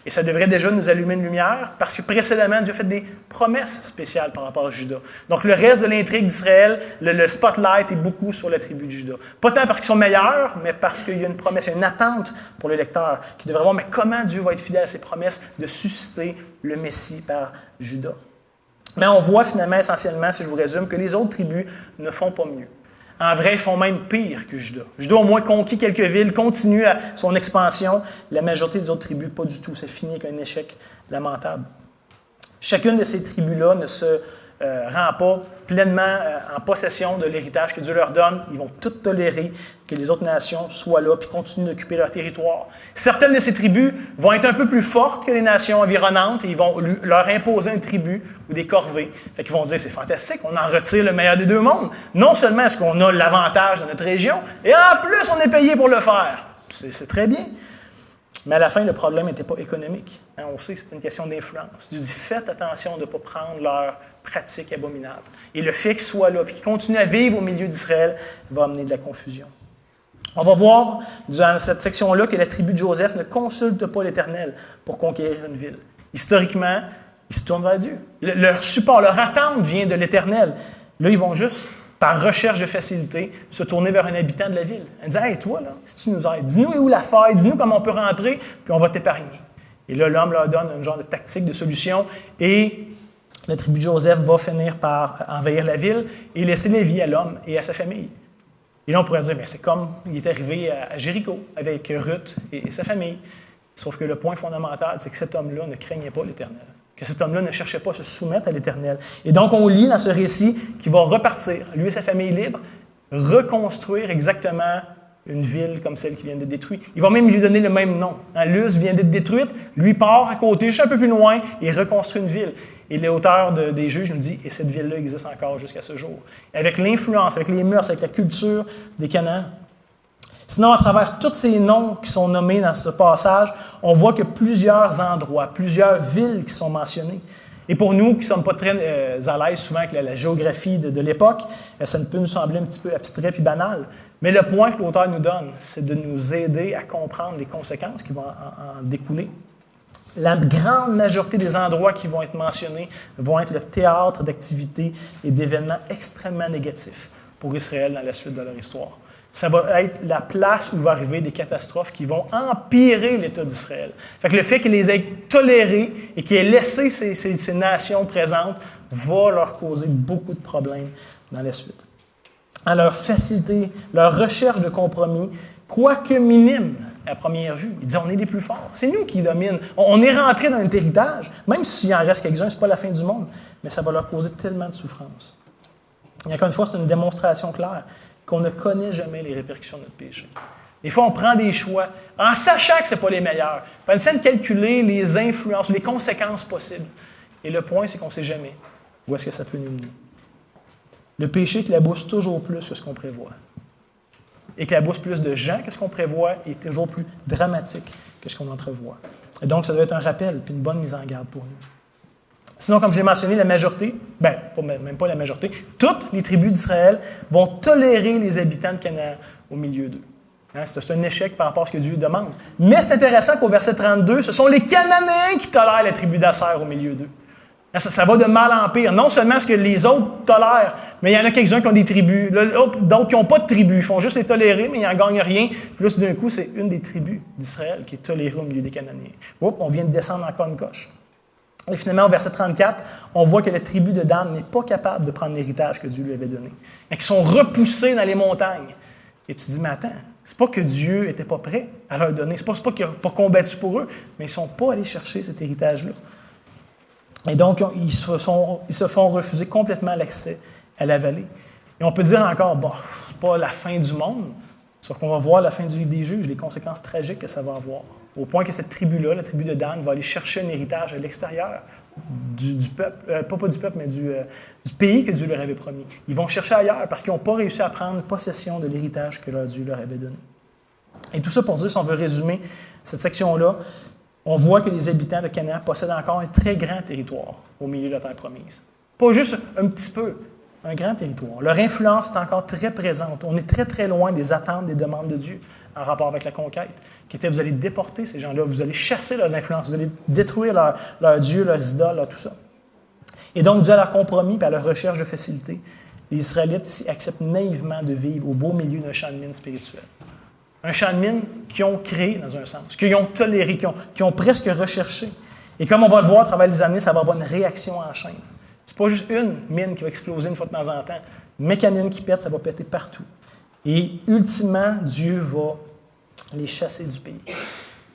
Speaker 1: Et ça devrait déjà nous allumer une lumière, parce que précédemment, Dieu a fait des promesses spéciales par rapport à Juda. Donc le reste de l'intrigue d'Israël, le spotlight est beaucoup sur la tribu de Juda. Pas tant parce qu'ils sont meilleurs, mais parce qu'il y a une promesse, il y a une attente pour le lecteur qui devrait voir, mais comment Dieu va être fidèle à ses promesses de susciter le Messie par Juda. Mais on voit finalement essentiellement, si je vous résume, que les autres tribus ne font pas mieux. En vrai, ils font même pire que Juda. Juda a au moins conquis quelques villes, continue à son expansion. La majorité des autres tribus, pas du tout. Ça finit avec un échec lamentable. Chacune de ces tribus-là ne se rend pas pleinement en possession de l'héritage que Dieu leur donne. Ils vont tout tolérer que les autres nations soient là et continuent d'occuper leur territoire. Certaines de ces tribus vont être un peu plus fortes que les nations environnantes et ils vont leur imposer un tribut ou des corvées. Fait qu'ils vont dire, c'est fantastique, on en retire le meilleur des deux mondes. Non seulement est-ce qu'on a l'avantage de notre région, et en plus, on est payé pour le faire. C'est très bien. Mais à la fin, le problème n'était pas économique. On sait que c'est une question d'influence. Dieu dit, faites attention de ne pas prendre leurs pratiques abominables. Et le fait qu'ils soient là et qu'ils continuent à vivre au milieu d'Israël va amener de la confusion. On va voir dans cette section-là que la tribu de Joseph ne consulte pas l'Éternel pour conquérir une ville. Historiquement, ils se tournent vers Dieu. Leur support, leur attente vient de l'Éternel. Là, ils vont juste, par recherche de facilité, se tourner vers un habitant de la ville. Ils disent, « Hey, toi, là, si tu nous aides, dis-nous où la faille, dis-nous comment on peut rentrer, puis on va t'épargner. » Et là, l'homme leur donne un genre de tactique, de solution, et la tribu de Joseph va finir par envahir la ville et laisser les vies à l'homme et à sa famille. Et là, on pourrait dire, mais c'est comme il est arrivé à Jéricho avec Ruth et sa famille. Sauf que le point fondamental, c'est que cet homme-là ne craignait pas l'Éternel. Que cet homme-là ne cherchait pas à se soumettre à l'Éternel. Et donc, on lit dans ce récit qu'il va repartir, lui et sa famille libre, reconstruire exactement une ville comme celle qui vient d'être détruite. Il va même lui donner le même nom. Luz vient d'être détruite, lui part à côté, juste un peu plus loin, et reconstruit une ville. Et l'auteur des Juges nous dit, et cette ville-là existe encore jusqu'à ce jour. Avec l'influence, avec les mœurs, avec la culture des Canaan. Sinon, à travers tous ces noms qui sont nommés dans ce passage, on voit que plusieurs endroits, plusieurs villes qui sont mentionnées. Et pour nous, qui ne sommes pas très à l'aise souvent avec la géographie de l'époque, ça peut nous sembler un petit peu abstrait et banal. Mais le point que l'auteur nous donne, c'est de nous aider à comprendre les conséquences qui vont en découler. La grande majorité des endroits qui vont être mentionnés vont être le théâtre d'activités et d'événements extrêmement négatifs pour Israël dans la suite de leur histoire. Ça va être la place où vont arriver des catastrophes qui vont empirer l'État d'Israël. Fait que le fait qu'ils les aient tolérés et qu'ils aient laissé ces nations présentes va leur causer beaucoup de problèmes dans la suite. À leur facilité, leur recherche de compromis, quoique minime à première vue, ils disent on est les plus forts. C'est nous qui dominent. On est rentré dans un héritage, même s'il en reste quelques-uns, ce n'est pas la fin du monde, mais ça va leur causer tellement de souffrance. Et encore une fois, c'est une démonstration claire qu'on ne connaît jamais les répercussions de notre péché. Des fois, on prend des choix en sachant que ce n'est pas les meilleurs. On essaie de calculer les influences, les conséquences possibles. Et le point, c'est qu'on ne sait jamais où est-ce que ça peut nous mener. Le péché éclabousse toujours plus que ce qu'on prévoit. Éclabousse plus de gens que ce qu'on prévoit et est toujours plus dramatique que ce qu'on entrevoit. Et donc, ça doit être un rappel puis une bonne mise en garde pour nous. Sinon, comme je l'ai mentionné, la majorité, même pas la majorité, toutes les tribus d'Israël vont tolérer les habitants de Canaan au milieu d'eux. C'est un échec par rapport à ce que Dieu demande. Mais c'est intéressant qu'au verset 32, ce sont les Cananéens qui tolèrent la tribu d'Asser au milieu d'eux. Ça va de mal en pire. Non seulement ce que les autres tolèrent, mais il y en a quelques-uns qui ont des tribus, d'autres qui n'ont pas de tribus. Ils font juste les tolérer, mais ils n'en gagnent rien. Puis là, d'un coup, c'est une des tribus d'Israël qui est tolérée au milieu des Cananéens. On vient de descendre encore une coche. Et finalement, au verset 34, on voit que la tribu de Dan n'est pas capable de prendre l'héritage que Dieu lui avait donné. Ils sont repoussés dans les montagnes. Et tu te dis, mais attends, c'est pas que Dieu n'était pas prêt à leur donner, c'est pas qu'il n'a pas combattu pour eux, mais ils ne sont pas allés chercher cet héritage-là. Et donc, ils se font refuser complètement l'accès à la vallée. Et on peut dire encore, bon, c'est pas la fin du monde, sauf qu'on va voir à la fin du livre des Juges les conséquences tragiques que ça va avoir. Au point que cette tribu-là, la tribu de Dan, va aller chercher un héritage à l'extérieur du peuple, pas du peuple, mais du pays que Dieu leur avait promis. Ils vont chercher ailleurs parce qu'ils n'ont pas réussi à prendre possession de l'héritage que leur Dieu leur avait donné. Et tout ça pour dire, si on veut résumer cette section-là, on voit que les habitants de Canaan possèdent encore un très grand territoire au milieu de la terre promise. Pas juste un petit peu, un grand territoire. Leur influence est encore très présente. On est très, très loin des attentes, des demandes de Dieu en rapport avec la conquête, qui était, vous allez déporter ces gens-là, vous allez chasser leurs influences, vous allez détruire leurs dieux, leurs idoles, tout ça. Et donc, dû à leur compromis et à leur recherche de facilité, les Israélites acceptent naïvement de vivre au beau milieu d'un champ de mine spirituel. Un champ de mine qu'ils ont créé, dans un sens, qu'ils ont toléré, qu'ils ont presque recherché. Et comme on va le voir à travers les années, ça va avoir une réaction en chaîne. C'est pas juste une mine qui va exploser une fois de temps en temps. Une mécanique qui pète, ça va péter partout. Et ultimement, Dieu va les chasser du pays.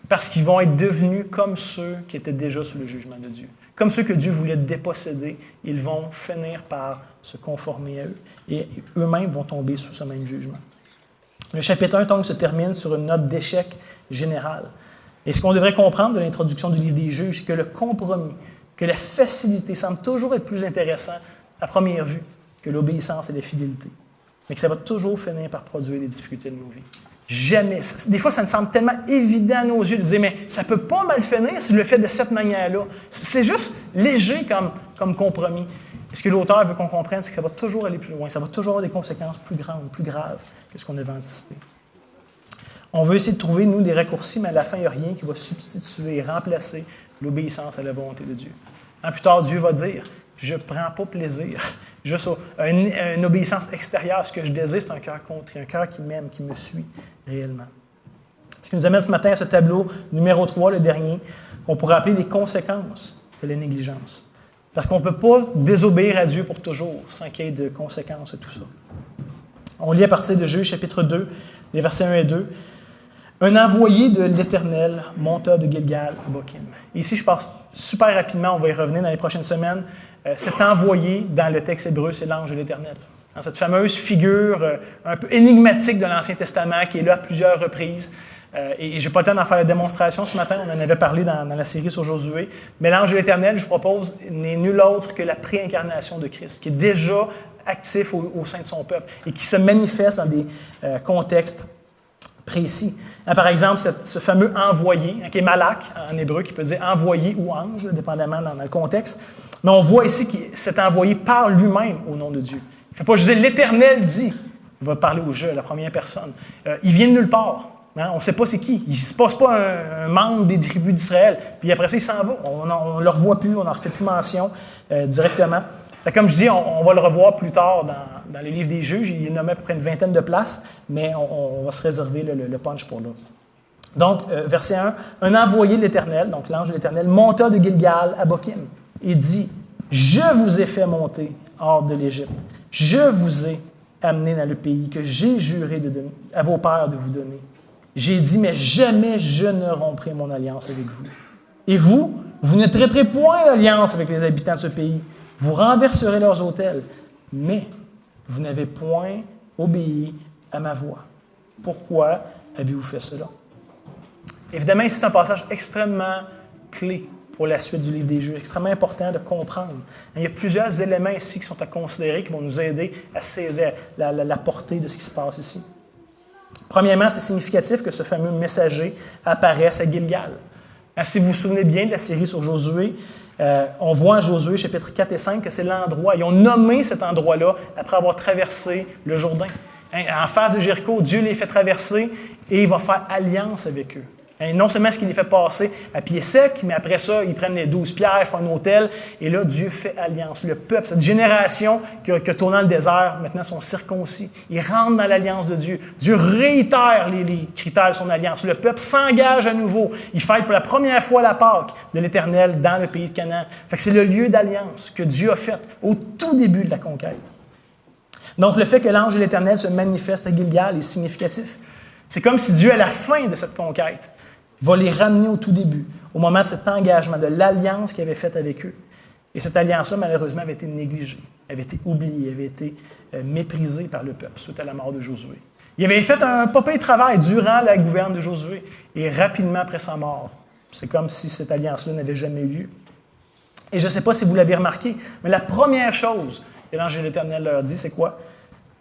Speaker 1: Parce qu'ils vont être devenus comme ceux qui étaient déjà sous le jugement de Dieu. Comme ceux que Dieu voulait déposséder, ils vont finir par se conformer à eux. Et eux-mêmes vont tomber sous ce même jugement. Le chapitre 1 donc se termine sur une note d'échec général. Et ce qu'on devrait comprendre de l'introduction du livre des Juges, c'est que le compromis, que la facilité semble toujours être plus intéressant à première vue que l'obéissance et la fidélité. Mais que ça va toujours finir par produire des difficultés de nos vies. Jamais. Des fois, ça me semble tellement évident à nos yeux de dire, mais ça ne peut pas mal finir si je le fais de cette manière-là. C'est juste léger comme compromis. Et ce que l'auteur veut qu'on comprenne, c'est que ça va toujours aller plus loin. Ça va toujours avoir des conséquences plus grandes, plus graves que ce qu'on avait anticipé. On veut essayer de trouver, nous, des raccourcis, mais à la fin, il n'y a rien qui va substituer et remplacer l'obéissance à la volonté de Dieu. Plus tard, Dieu va dire, je ne prends pas plaisir juste une obéissance extérieure. Ce que je désire, c'est un cœur contré, un cœur qui m'aime, qui me suit réellement. Ce qui nous amène ce matin à ce tableau numéro 3, le dernier, qu'on pourrait appeler les conséquences de la négligence. Parce qu'on ne peut pas désobéir à Dieu pour toujours, sans qu'il y ait de conséquences et tout ça. On lit à partir de Juges, chapitre 2, les versets 1 et 2. « Un envoyé de l'Éternel monta de Gilgal à Bokim. » Ici, je passe super rapidement, on va y revenir dans les prochaines semaines. Cet envoyé, dans le texte hébreu, c'est l'ange de l'Éternel. Dans cette fameuse figure un peu énigmatique de l'Ancien Testament qui est là à plusieurs reprises. Et je n'ai pas le temps d'en faire la démonstration ce matin, on en avait parlé dans la série sur Josué. Mais l'ange de l'Éternel, je vous propose, n'est nul autre que la préincarnation de Christ, qui est déjà actif au sein de son peuple et qui se manifeste dans des contextes précis. Par exemple, ce fameux envoyé, qui est malak en hébreu, qui peut dire envoyé ou ange, dépendamment dans le contexte. Mais on voit ici que cet envoyé parle lui-même au nom de Dieu. Il ne fait pas juste dire l'Éternel dit. Il va parler au jeu, à la première personne. Il vient de nulle part. Hein? On ne sait pas c'est qui. Il ne se passe pas un membre des tribus d'Israël. Puis après ça, il s'en va. On ne le revoit plus, on n'en refait plus mention directement. Comme je dis, on va le revoir plus tard dans les livres des Juges. Il est nommé à peu près une vingtaine de places, mais on va se réserver le punch pour là. Donc, verset 1, un envoyé de l'Éternel, donc l'ange de l'Éternel, monta de Gilgal à Bokim et dit, « Je vous ai fait monter hors de l'Égypte. Je vous ai amené dans le pays que j'ai juré à vos pères de vous donner. J'ai dit, mais jamais je ne romprai mon alliance avec vous. Et vous ne traiterez point d'alliance avec les habitants de ce pays. Vous renverserez leurs autels, mais vous n'avez point obéi à ma voix. Pourquoi avez-vous fait cela? » Évidemment, ici, c'est un passage extrêmement clé pour la suite du livre des Juges, extrêmement important de comprendre. Il y a plusieurs éléments ici qui sont à considérer, qui vont nous aider à saisir la portée de ce qui se passe ici. Premièrement, c'est significatif que ce fameux messager apparaisse à Gilgal. Si vous vous souvenez bien de la série sur Josué, on voit en Josué, chapitres 4 et 5, que c'est l'endroit. Ils ont nommé cet endroit-là après avoir traversé le Jourdain. En face de Jéricho, Dieu les fait traverser et il va faire alliance avec eux. Et non seulement est-ce qu'il les fait passer à pied sec, mais après ça, ils prennent les 12 pierres, font un autel, et là, Dieu fait alliance. Le peuple, cette génération qui a tourné dans le désert, maintenant sont circoncis. Ils rentrent dans l'alliance de Dieu. Dieu réitère les critères de son alliance. Le peuple s'engage à nouveau. Il fête pour la première fois la Pâque de l'Éternel dans le pays de Canaan. Fait que c'est le lieu d'alliance que Dieu a fait au tout début de la conquête. Donc, le fait que l'ange de l'Éternel se manifeste à Gilgal est significatif. C'est comme si Dieu, à la fin de cette conquête, va les ramener au tout début, au moment de cet engagement, de l'alliance qu'il avait faite avec eux. Et cette alliance-là, malheureusement, avait été négligée, avait été oubliée, avait été méprisée par le peuple suite à la mort de Josué. Il avait fait un pas pire travail durant la gouverne de Josué et rapidement après sa mort. C'est comme si cette alliance-là n'avait jamais eu lieu. Et je ne sais pas si vous l'avez remarqué, mais la première chose que l'ange de l'Éternel leur dit, c'est quoi?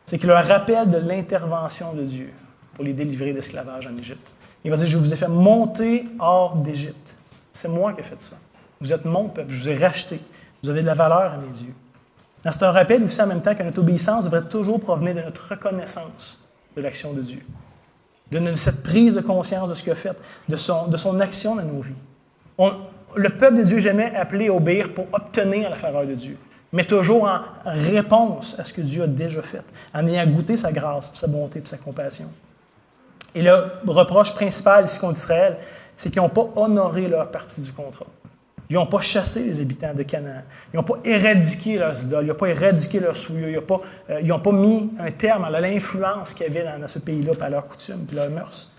Speaker 1: C'est qu'il leur rappelle de l'intervention de Dieu pour les délivrer d'esclavage en Égypte. Il va dire, je vous ai fait monter hors d'Égypte. C'est moi qui ai fait ça. Vous êtes mon peuple, je vous ai racheté. Vous avez de la valeur à mes yeux. C'est un rappel aussi en même temps que notre obéissance devrait toujours provenir de notre reconnaissance de l'action de Dieu. De cette prise de conscience de ce qu'il a fait, de son action dans nos vies. Le peuple de Dieu n'est jamais appelé à obéir pour obtenir la faveur de Dieu, mais toujours en réponse à ce que Dieu a déjà fait, en ayant goûté sa grâce, sa bonté et sa compassion. Et le reproche principal ici contre Israël, c'est qu'ils n'ont pas honoré leur partie du contrat. Ils n'ont pas chassé les habitants de Canaan. Ils n'ont pas éradiqué leurs idoles. Ils n'ont pas éradiqué leurs souillures. Ils n'ont pas mis un terme à l'influence qu'il y avait dans ce pays-là, à leurs coutumes et leurs mœurs.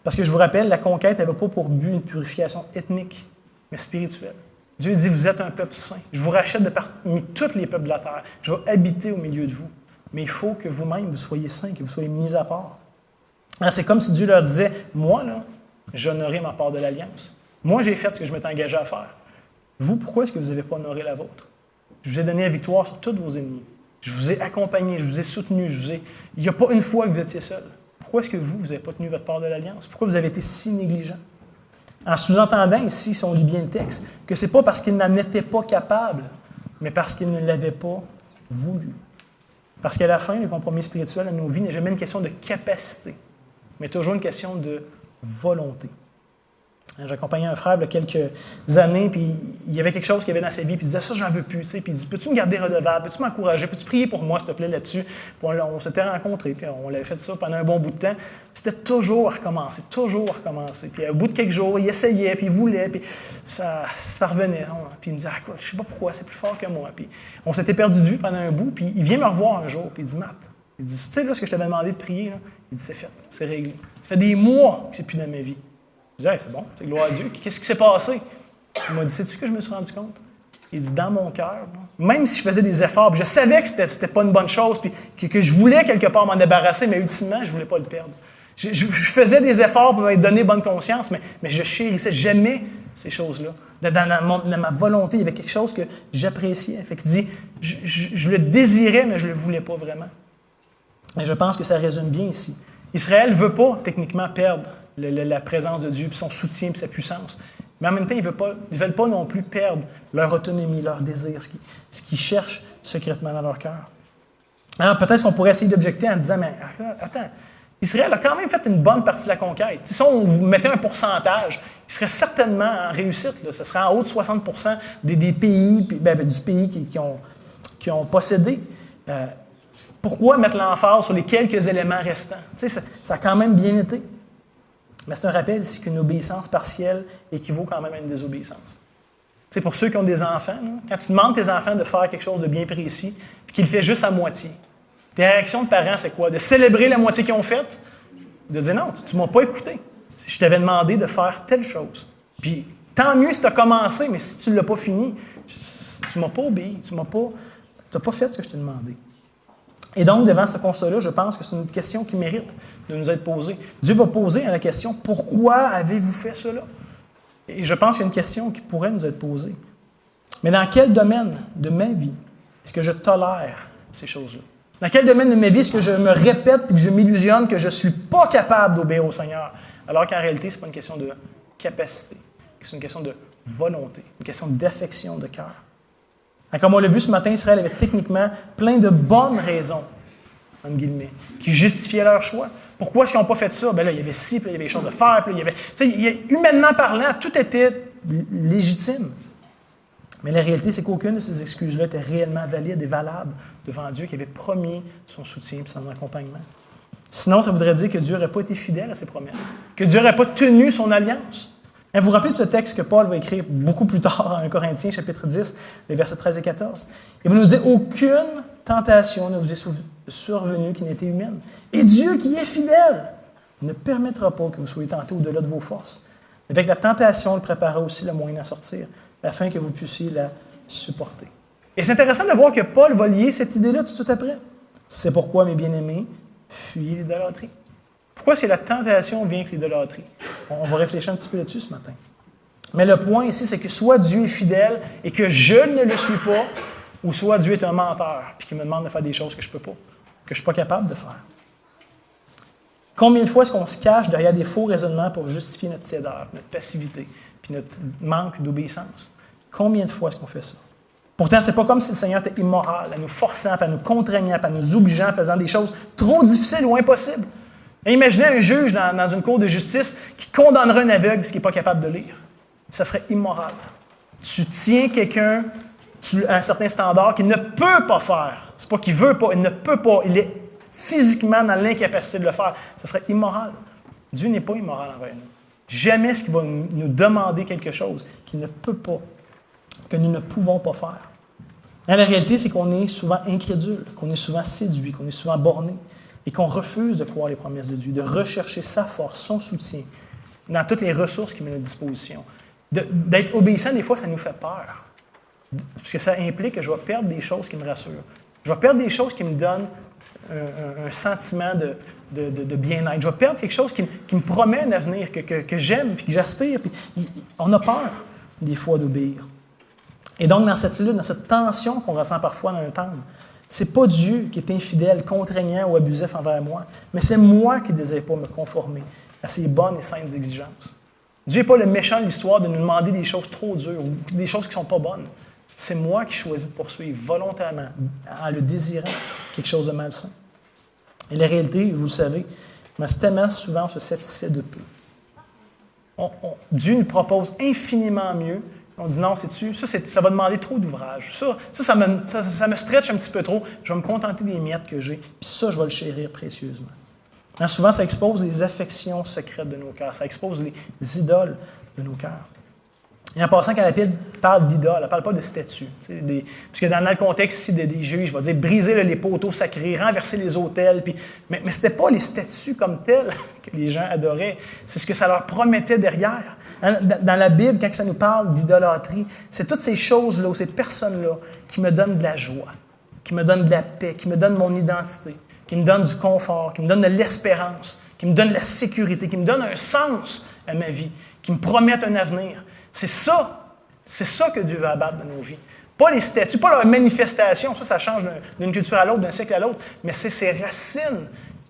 Speaker 1: Parce que je vous rappelle, la conquête n'avait pas pour but une purification ethnique, mais spirituelle. Dieu dit, vous êtes un peuple saint. Je vous rachète de parmi tous les peuples de la terre. Je vais habiter au milieu de vous. Mais il faut que vous-même, vous soyez saints, que vous soyez mis à part. C'est comme si Dieu leur disait, moi, là, j'ai honoré ma part de l'alliance. Moi, j'ai fait ce que je m'étais engagé à faire. Vous, pourquoi est-ce que vous n'avez pas honoré la vôtre? Je vous ai donné la victoire sur tous vos ennemis. Je vous ai accompagné, je vous ai soutenu. Il n'y a pas une fois que vous étiez seul. Pourquoi est-ce que vous n'avez pas tenu votre part de l'alliance? Pourquoi vous avez été si négligent? En sous-entendant ici, si on lit bien le texte, que ce n'est pas parce qu'ils n'en étaient pas capables, mais parce qu'ils ne l'avaient pas voulu. Parce qu'à la fin, le compromis spirituel dans nos vies n'est jamais une question de capacité, mais toujours une question de volonté. J'accompagnais un frère il y a quelques années, puis il y avait quelque chose qu'il y avait dans sa vie, puis il disait « ça, j'en veux plus », puis il dit « peux-tu me garder redevable, peux-tu m'encourager, peux-tu prier pour moi, s'il te plaît, là-dessus ?» Puis on s'était rencontrés, puis on avait fait ça pendant un bon bout de temps. C'était toujours à recommencer, toujours à recommencer. Puis au bout de quelques jours, il essayait, puis il voulait, puis ça revenait. Puis il me disait « écoute, je ne sais pas pourquoi, c'est plus fort que moi. » Puis on s'était perdu de vue pendant un bout, puis il vient me revoir un jour, puis il dit « Matt, il dit, tu sais, là, ce que je t'avais demandé de prier, là, il dit « c'est fait, c'est réglé. Ça fait des mois que c'est plus dans ma vie. » Je dis, hey, c'est bon, c'est gloire à Dieu. Qu'est-ce qui s'est passé? Il m'a dit, sais-tu ce que je me suis rendu compte? Il dit, dans mon cœur, même si je faisais des efforts, puis je savais que c'était pas une bonne chose, puis que je voulais quelque part m'en débarrasser, mais ultimement, je ne voulais pas le perdre. Je faisais des efforts pour me donner bonne conscience, mais je chérissais jamais ces choses-là. Dans ma volonté, il y avait quelque chose que j'appréciais. Fait qu'il dit, je le désirais, mais je ne le voulais pas vraiment. Et je pense que ça résume bien ici. Israël ne veut pas techniquement perdre la présence de Dieu, puis son soutien, puis sa puissance. Mais en même temps, ils ne veulent pas non plus perdre leur autonomie, leur désir, ce qu'ils cherchent secrètement dans leur cœur. Alors, peut-être qu'on pourrait essayer d'objecter en disant, mais attends, Israël a quand même fait une bonne partie de la conquête. Si on vous mettait un pourcentage, il serait certainement en réussite. Là. Ce serait en haut de 60% des pays, du pays qui ont possédé. Pourquoi mettre l'emphase sur les quelques éléments restants? Ça a quand même bien été. Mais c'est un rappel ici qu'une obéissance partielle équivaut quand même à une désobéissance. C'est pour ceux qui ont des enfants, là, quand tu demandes à tes enfants de faire quelque chose de bien précis, puis qu'ils le font juste à moitié, tes réactions de parents, c'est quoi? De célébrer la moitié qu'ils ont faite? De dire non, tu ne m'as pas écouté. Je t'avais demandé de faire telle chose. Puis tant mieux si tu as commencé, mais si tu ne l'as pas fini, tu ne m'as pas obéi, tu n'as pas fait ce que je t'ai demandé. Et donc, devant ce constat-là, je pense que c'est une question qui mérite de nous être posée. Dieu va poser la question, pourquoi avez-vous fait cela? Et je pense qu'il y a une question qui pourrait nous être posée. Mais dans quel domaine de ma vie est-ce que je tolère ces choses-là? Dans quel domaine de ma vie est-ce que je me répète et que je m'illusionne que je ne suis pas capable d'obéir au Seigneur? Alors qu'en réalité, ce n'est pas une question de capacité, c'est une question de volonté, une question d'affection de cœur. Comme on l'a vu ce matin, Israël avait techniquement plein de bonnes raisons, entre guillemets, qui justifiaient leur choix. Pourquoi est-ce qu'ils n'ont pas fait ça? Ben là, il y avait ci, puis là, il y avait des choses de faire, puis là, humainement parlant, tout était légitime. Mais la réalité, c'est qu'aucune de ces excuses-là était réellement valide et valable devant Dieu qui avait promis son soutien et son accompagnement. Sinon, ça voudrait dire que Dieu n'aurait pas été fidèle à ses promesses, que Dieu n'aurait pas tenu son alliance. Vous vous rappelez de ce texte que Paul va écrire beaucoup plus tard, en 1 Corinthiens, chapitre 10, les versets 13 et 14. Il va nous dire « Aucune tentation ne vous est survenue qui n'était humaine. Et Dieu, qui est fidèle, ne permettra pas que vous soyez tentés au-delà de vos forces. Avec la tentation, il préparera aussi le moyen d'en sortir, afin que vous puissiez la supporter. » Et c'est intéressant de voir que Paul va lier cette idée-là tout de suite après. C'est pourquoi, mes bien-aimés, fuyez l'idolâtrie. Pourquoi est-ce que la tentation vient avec l'idolâtrie? On va réfléchir un petit peu là-dessus ce matin. Mais le point ici, c'est que soit Dieu est fidèle et que je ne le suis pas, ou soit Dieu est un menteur et qu'il me demande de faire des choses que je ne peux pas, que je ne suis pas capable de faire. Combien de fois est-ce qu'on se cache derrière des faux raisonnements pour justifier notre tiédeur, notre passivité, puis notre manque d'obéissance? Combien de fois est-ce qu'on fait ça? Pourtant, ce n'est pas comme si le Seigneur était immoral, à nous forçant, à nous contraignant, à nous obligeant, en faisant des choses trop difficiles ou impossibles. Et imaginez un juge dans une cour de justice qui condamnerait un aveugle parce qu'il n'est pas capable de lire. Ça serait immoral. Tu tiens quelqu'un à un certain standard qu'il ne peut pas faire. C'est pas qu'il ne veut pas, il ne peut pas. Il est physiquement dans l'incapacité de le faire. Ça serait immoral. Dieu n'est pas immoral envers nous. Jamais est-ce qu'il va nous demander quelque chose qu'il ne peut pas, que nous ne pouvons pas faire. Et la réalité, c'est qu'on est souvent incrédule, qu'on est souvent séduit, qu'on est souvent borné et qu'on refuse de croire les promesses de Dieu, de rechercher sa force, son soutien dans toutes les ressources qu'il met à notre disposition. D'être obéissant, des fois, ça nous fait peur. Parce que ça implique que je vais perdre des choses qui me rassurent. Je vais perdre des choses qui me donnent un sentiment de bien-être. Je vais perdre quelque chose qui me promet un avenir que j'aime et que j'aspire. Puis on a peur, des fois, d'obéir. Et donc, dans cette lutte, dans cette tension qu'on ressent parfois dans un temps, c'est pas Dieu qui est infidèle, contraignant ou abusif envers moi, mais c'est moi qui ne désire pas me conformer à ses bonnes et saintes exigences. Dieu n'est pas le méchant de l'histoire de nous demander des choses trop dures ou des choses qui ne sont pas bonnes. C'est moi qui choisis de poursuivre volontairement, en le désirant, quelque chose de malsain. Et la réalité, vous le savez, mais tellement souvent on se satisfait de peu. Dieu nous propose infiniment mieux. On dit non, sais-tu, ça va demander trop d'ouvrage. Ça me stretch un petit peu trop. Je vais me contenter des miettes que j'ai, puis ça, je vais le chérir précieusement. Souvent, ça expose les affections secrètes de nos cœurs. Ça expose les idoles de nos cœurs. Et en passant, quand la Bible parle d'idole, elle ne parle pas de statues. Puisque dans le contexte ici des juges, il va dire briser les poteaux sacrés, renverser les autels. Mais ce n'était pas les statues comme telles que les gens adoraient. C'est ce que ça leur promettait derrière. Dans la Bible, quand ça nous parle d'idolâtrie, c'est toutes ces choses-là, ces personnes-là, qui me donnent de la joie, qui me donnent de la paix, qui me donnent mon identité, qui me donnent du confort, qui me donnent de l'espérance, qui me donnent de la sécurité, qui me donnent un sens à ma vie, qui me promettent un avenir. C'est ça que Dieu veut abattre dans nos vies. Pas les statues, pas leur manifestation, ça change d'une culture à l'autre, d'un siècle à l'autre, mais c'est ces racines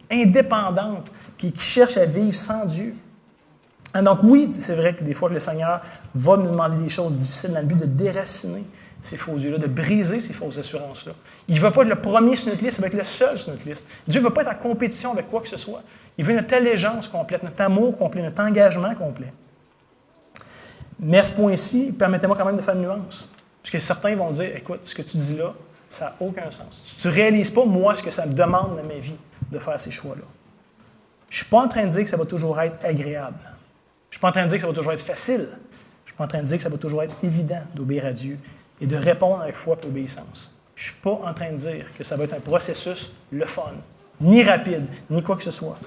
Speaker 1: indépendantes qui cherchent à vivre sans Dieu. Donc oui, c'est vrai que des fois que le Seigneur va nous demander des choses difficiles dans le but de déraciner ces faux dieux-là, de briser ces fausses assurances-là. Il ne veut pas être le premier sur notre liste, il veut être le seul sur notre liste. Dieu ne veut pas être en compétition avec quoi que ce soit. Il veut notre allégeance complète, notre amour complet, notre engagement complet. Mais à ce point-ci, permettez-moi quand même de faire une nuance. Parce que certains vont dire, écoute, ce que tu dis là, ça n'a aucun sens. Tu ne réalises pas, moi, ce que ça me demande dans ma vie de faire ces choix-là. Je ne suis pas en train de dire que ça va toujours être agréable. Je ne suis pas en train de dire que ça va toujours être facile. Je ne suis pas en train de dire que ça va toujours être évident d'obéir à Dieu et de répondre avec foi et obéissance. Je ne suis pas en train de dire que ça va être un processus le fun, ni rapide, ni quoi que ce soit.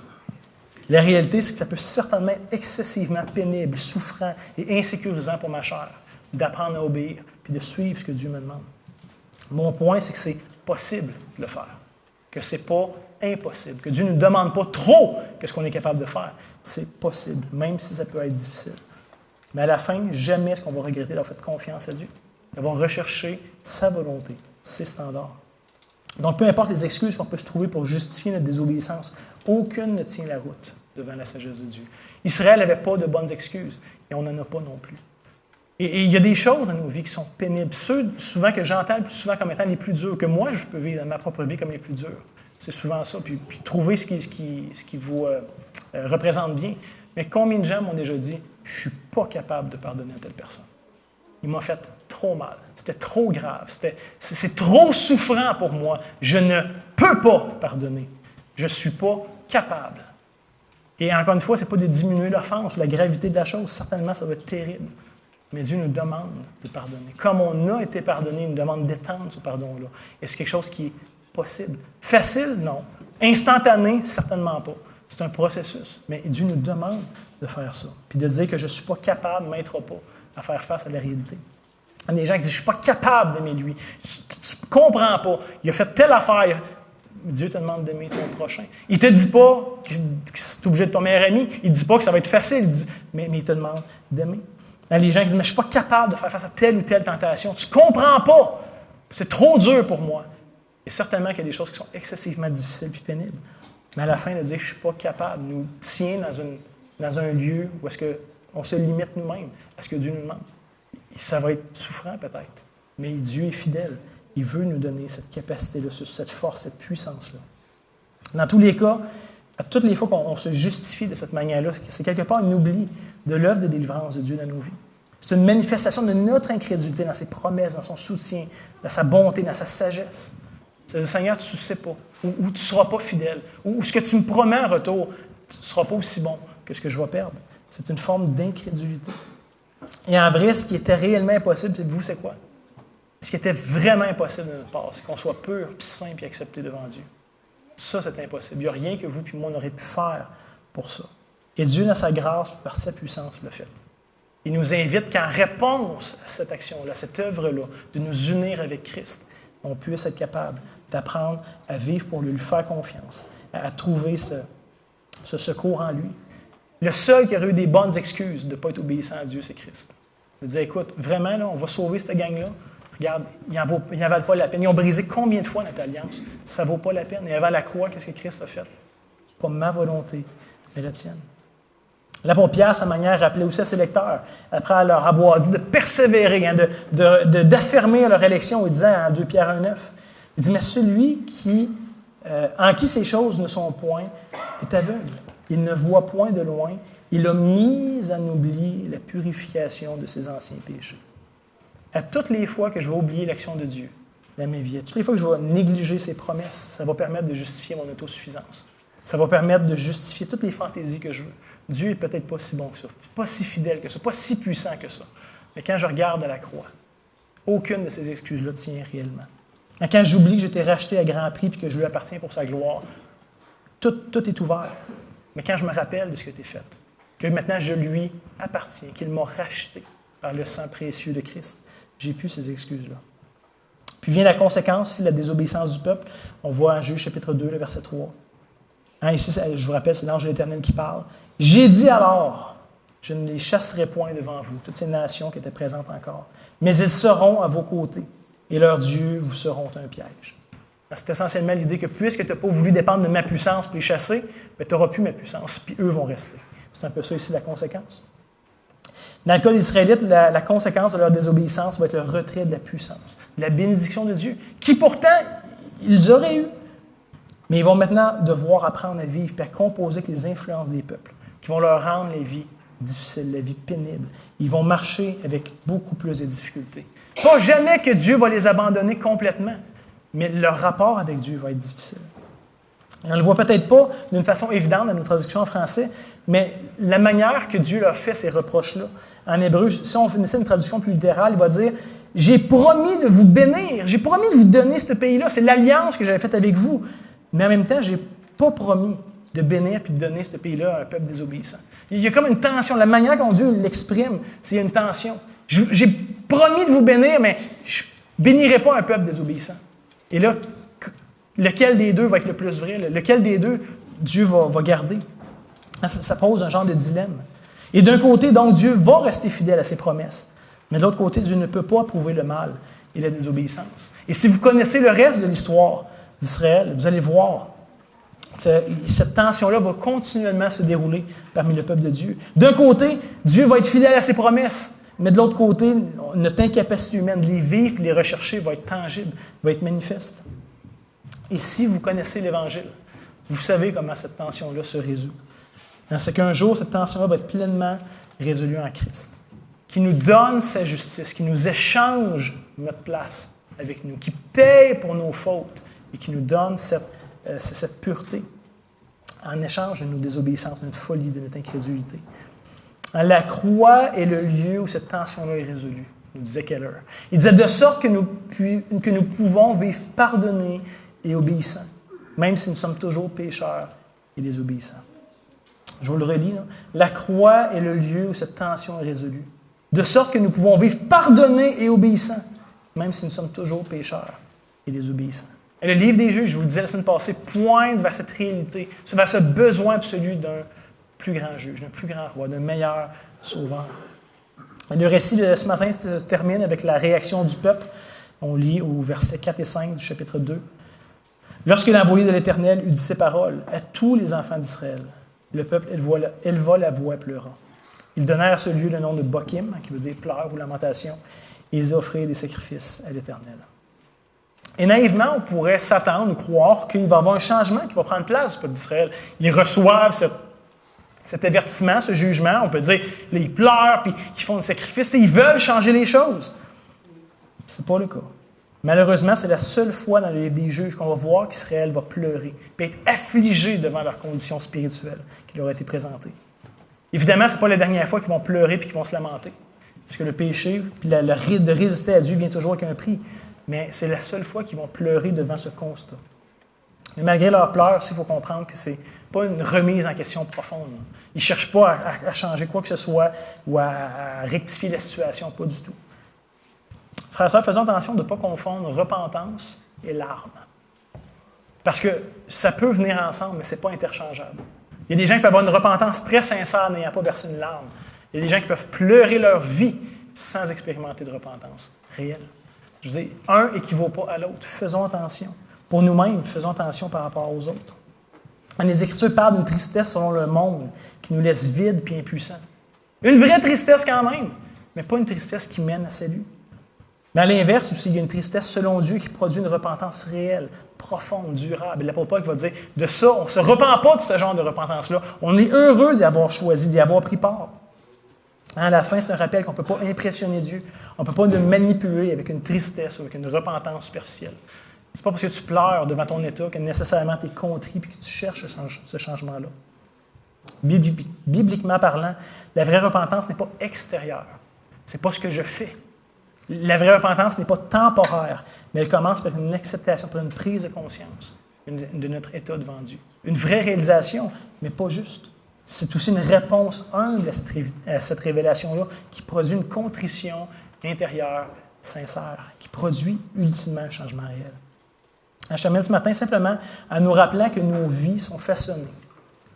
Speaker 1: La réalité, c'est que ça peut certainement être excessivement pénible, souffrant et insécurisant pour ma chair d'apprendre à obéir puis de suivre ce que Dieu me demande. Mon point, c'est que c'est possible de le faire, que ce n'est pas impossible, que Dieu ne nous demande pas trop que ce qu'on est capable de faire. C'est possible, même si ça peut être difficile. Mais à la fin, jamais est-ce qu'on va regretter d'avoir fait confiance à Dieu, d'avoir recherché sa volonté, ses standards. Donc, peu importe les excuses qu'on peut se trouver pour justifier notre désobéissance, aucune ne tient la route devant la sagesse de Dieu. Israël n'avait pas de bonnes excuses, et on n'en a pas non plus. Et il y a des choses dans nos vies qui sont pénibles. Ceux, souvent, que j'entends le plus souvent comme étant les plus durs, que moi, je peux vivre dans ma propre vie comme les plus durs. C'est souvent ça. Puis trouver ce qui vous représente bien. Mais combien de gens m'ont déjà dit « Je ne suis pas capable de pardonner à telle personne. Il m'a fait trop mal. C'était trop grave. C'est trop souffrant pour moi. Je ne peux pas pardonner. Je ne suis pas capable. » Et encore une fois, ce n'est pas de diminuer l'offense, la gravité de la chose. Certainement, ça va être terrible. Mais Dieu nous demande de pardonner. Comme on a été pardonné, il nous demande d'étendre ce pardon-là. Et c'est quelque chose qui est possible. Facile? Non. Instantané? Certainement pas. C'est un processus. Mais Dieu nous demande de faire ça. Puis de dire que je ne suis pas capable, ne m'aidera pas à faire face à la réalité. Il y a des gens qui disent « Je ne suis pas capable d'aimer lui. Tu ne comprends pas. Il a fait telle affaire. » Dieu te demande d'aimer ton prochain. Il ne te dit pas que c'est obligé de ton meilleur ami. Il ne dit pas que ça va être facile. Mais il te demande d'aimer. Les gens qui disent « Mais je ne suis pas capable de faire face à telle ou telle tentation. Tu ne comprends pas. C'est trop dur pour moi. » Et certainement qu'il y a des choses qui sont excessivement difficiles et pénibles. Mais à la fin, de dire « Je ne suis pas capable » nous tient dans un lieu où est-ce qu'on se limite nous-mêmes à ce que Dieu nous demande. Ça va être souffrant peut-être, mais Dieu est fidèle. Il veut nous donner cette capacité-là, cette force, cette puissance-là. Dans tous les cas, à toutes les fois qu'on se justifie de cette manière-là, c'est quelque part un oubli de l'œuvre de délivrance de Dieu dans nos vies. C'est une manifestation de notre incrédulité dans ses promesses, dans son soutien, dans sa bonté, dans sa sagesse. C'est-à-dire, Seigneur, tu ne sais pas, ou tu ne seras pas fidèle, ou ce que tu me promets en retour, tu ne seras pas aussi bon que ce que je vais perdre. C'est une forme d'incrédulité. Et en vrai, ce qui était réellement impossible, c'est quoi? Ce qui était vraiment impossible de notre part, c'est qu'on soit pur, puis saint, puis accepté devant Dieu. Ça, c'est impossible. Il n'y a rien que vous puis moi, on aurait pu faire pour ça. Et Dieu, dans sa grâce, par sa puissance, l'a fait. Il nous invite qu'en réponse à cette action-là, à cette œuvre-là, de nous unir avec Christ, on puisse être capable d'apprendre à vivre pour lui faire confiance, à trouver ce secours en lui. Le seul qui aurait eu des bonnes excuses de ne pas être obéissant à Dieu, c'est Christ. Il dit, écoute, vraiment, là, on va sauver cette gang-là. Regarde, ils n'en valent pas la peine. Ils ont brisé combien de fois notre alliance? Ça ne vaut pas la peine. Et avant la croix, qu'est-ce que Christ a fait? Pas ma volonté, mais la tienne. L'apôtre Pierre, à sa manière, rappelait aussi à ses lecteurs, après leur avoir dit de persévérer, d'affirmer leur élection, il disait en 2 Pierre 1,9, il dit, mais celui en qui ces choses ne sont point est aveugle. Il ne voit point de loin. Il a mis en oubli la purification de ses anciens péchés. À toutes les fois que je vais oublier l'action de Dieu dans ma vie, à toutes les fois que je vais négliger ses promesses, ça va permettre de justifier mon autosuffisance. Ça va permettre de justifier toutes les fantaisies que je veux. Dieu n'est peut-être pas si bon que ça, pas si fidèle que ça, pas si puissant que ça. Mais quand je regarde à la croix, aucune de ces excuses-là tient réellement. Et quand j'oublie que j'ai été racheté à grand prix et que je lui appartiens pour sa gloire, tout est ouvert. Mais quand je me rappelle de ce qui a été fait, que maintenant je lui appartiens, qu'il m'a racheté par le sang précieux de Christ, j'ai plus ces excuses-là. Puis vient la conséquence, la désobéissance du peuple. On voit en Juge chapitre 2, le verset 3. Ici, je vous rappelle, c'est l'ange de l'Éternel qui parle. « J'ai dit alors, je ne les chasserai point devant vous, toutes ces nations qui étaient présentes encore, mais ils seront à vos côtés, et leurs dieux vous seront un piège. » C'est essentiellement l'idée que puisque tu n'as pas voulu dépendre de ma puissance pour les chasser, tu n'auras plus ma puissance, puis eux vont rester. C'est un peu ça ici la conséquence. Dans le cas des Israélites, la conséquence de leur désobéissance va être le retrait de la puissance, de la bénédiction de Dieu, qui pourtant, ils auraient eu. Mais ils vont maintenant devoir apprendre à vivre et à composer avec les influences des peuples, qui vont leur rendre la vie difficile, la vie pénible. Ils vont marcher avec beaucoup plus de difficultés. Pas jamais que Dieu va les abandonner complètement, mais leur rapport avec Dieu va être difficile. Et on ne le voit peut-être pas d'une façon évidente dans nos traductions en français, mais la manière que Dieu leur fait ces reproches-là, en hébreu, si on finissait une traduction plus littérale, il va dire « J'ai promis de vous bénir, j'ai promis de vous donner ce pays-là, c'est l'alliance que j'avais faite avec vous. » Mais en même temps, je n'ai pas promis de bénir et de donner ce pays-là à un peuple désobéissant. Il y a comme une tension. La manière dont Dieu l'exprime, c'est qu'il y a une tension. J'ai promis de vous bénir, mais je ne bénirai pas un peuple désobéissant. Et là, lequel des deux va être le plus vrai? Lequel des deux Dieu va garder? Ça pose un genre de dilemme. Et d'un côté, donc, Dieu va rester fidèle à ses promesses. Mais de l'autre côté, Dieu ne peut pas approuver le mal et la désobéissance. Et si vous connaissez le reste de l'histoire d'Israël, vous allez voir, cette tension-là va continuellement se dérouler parmi le peuple de Dieu. D'un côté, Dieu va être fidèle à ses promesses, mais de l'autre côté, notre incapacité humaine de les vivre et de les rechercher va être tangible, va être manifeste. Et si vous connaissez l'Évangile, vous savez comment cette tension-là se résout. C'est qu'un jour, cette tension-là va être pleinement résolue en Christ, qui nous donne sa justice, qui nous échange notre place avec nous, qui paye pour nos fautes et qui nous donne cette pureté en échange de nos désobéissances, de notre folie, de notre incrédulité. La croix est le lieu où cette tension-là est résolue, nous disait Keller. Il disait de sorte que nous pouvons vivre pardonnés et obéissants, même si nous sommes toujours pécheurs et désobéissants. Je vous le relis, là. La croix est le lieu où cette tension est résolue, de sorte que nous pouvons vivre pardonnés et obéissants, même si nous sommes toujours pécheurs et désobéissants. Et le livre des Juges, je vous le disais la semaine passée, pointe vers cette réalité, vers ce besoin absolu d'un plus grand juge, d'un plus grand roi, d'un meilleur sauveur. Et le récit de ce matin se termine avec la réaction du peuple. On lit au verset 4 et 5 du chapitre 2. « Lorsque l'envoyé de l'Éternel eut dit ces paroles à tous les enfants d'Israël, le peuple éleva la voix pleurant. Ils donnèrent à ce lieu le nom de Bokim, qui veut dire pleurs ou lamentation, et ils offrirent des sacrifices à l'Éternel. » Et naïvement, on pourrait s'attendre ou croire qu'il va y avoir un changement qui va prendre place du peuple d'Israël. Ils reçoivent cet avertissement, ce jugement. On peut dire, là, ils pleurent, puis ils font des sacrifices, et ils veulent changer les choses. Ce n'est pas le cas. Malheureusement, c'est la seule fois dans le livre des Juges qu'on va voir qu'Israël va pleurer, puis être affligé devant leurs conditions spirituelles qui leur ont été présentées. Évidemment, ce n'est pas la dernière fois qu'ils vont pleurer et qu'ils vont se lamenter, parce que le péché, puis le rite de résister à Dieu vient toujours avec un prix. Mais c'est la seule fois qu'ils vont pleurer devant ce constat. Mais malgré leurs pleurs, il faut comprendre que ce n'est pas une remise en question profonde. Ils ne cherchent pas à changer quoi que ce soit ou à rectifier la situation, pas du tout. Frères et sœurs, faisons attention de ne pas confondre repentance et larmes. Parce que ça peut venir ensemble, mais ce n'est pas interchangeable. Il y a des gens qui peuvent avoir une repentance très sincère n'ayant pas versé une larme. Il y a des gens qui peuvent pleurer leur vie sans expérimenter de repentance réelle. Je veux dire, un n'équivaut pas à l'autre. Faisons attention. Pour nous-mêmes, faisons attention par rapport aux autres. Les Écritures parlent d'une tristesse selon le monde qui nous laisse vides et impuissants. Une vraie tristesse quand même, mais pas une tristesse qui mène à salut. Mais à l'inverse aussi, il y a une tristesse selon Dieu qui produit une repentance réelle, profonde, durable. Et l'apôtre Paul va dire, de ça, on ne se repent pas de ce genre de repentance-là. On est heureux d'y avoir choisi, d'y avoir pris part. À la fin, c'est un rappel qu'on ne peut pas impressionner Dieu. On ne peut pas le manipuler avec une tristesse ou avec une repentance superficielle. Ce n'est pas parce que tu pleures devant ton état que nécessairement tu es contrit et que tu cherches ce changement-là. Bibliquement parlant, la vraie repentance n'est pas extérieure. Ce n'est pas ce que je fais. La vraie repentance n'est pas temporaire, mais elle commence par une acceptation, par une prise de conscience de notre état devant Dieu. Une vraie réalisation, mais pas juste. C'est aussi une réponse humble à cette révélation-là qui produit une contrition intérieure, sincère, qui produit ultimement un changement réel. Je termine ce matin simplement en nous rappelant que nos vies sont façonnées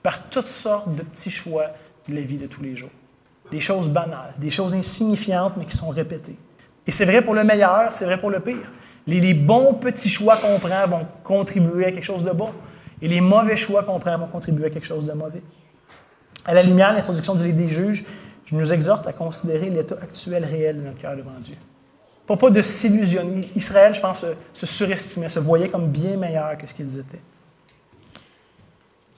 Speaker 1: par toutes sortes de petits choix de la vie de tous les jours. Des choses banales, des choses insignifiantes, mais qui sont répétées. Et c'est vrai pour le meilleur, c'est vrai pour le pire. Les bons petits choix qu'on prend vont contribuer à quelque chose de bon. Et les mauvais choix qu'on prend vont contribuer à quelque chose de mauvais. À la lumière de l'introduction du livre des Juges, je nous exhorte à considérer l'état actuel réel de notre cœur devant Dieu. Pas de s'illusionner. Israël, je pense, se surestimait, se voyait comme bien meilleur que ce qu'ils étaient.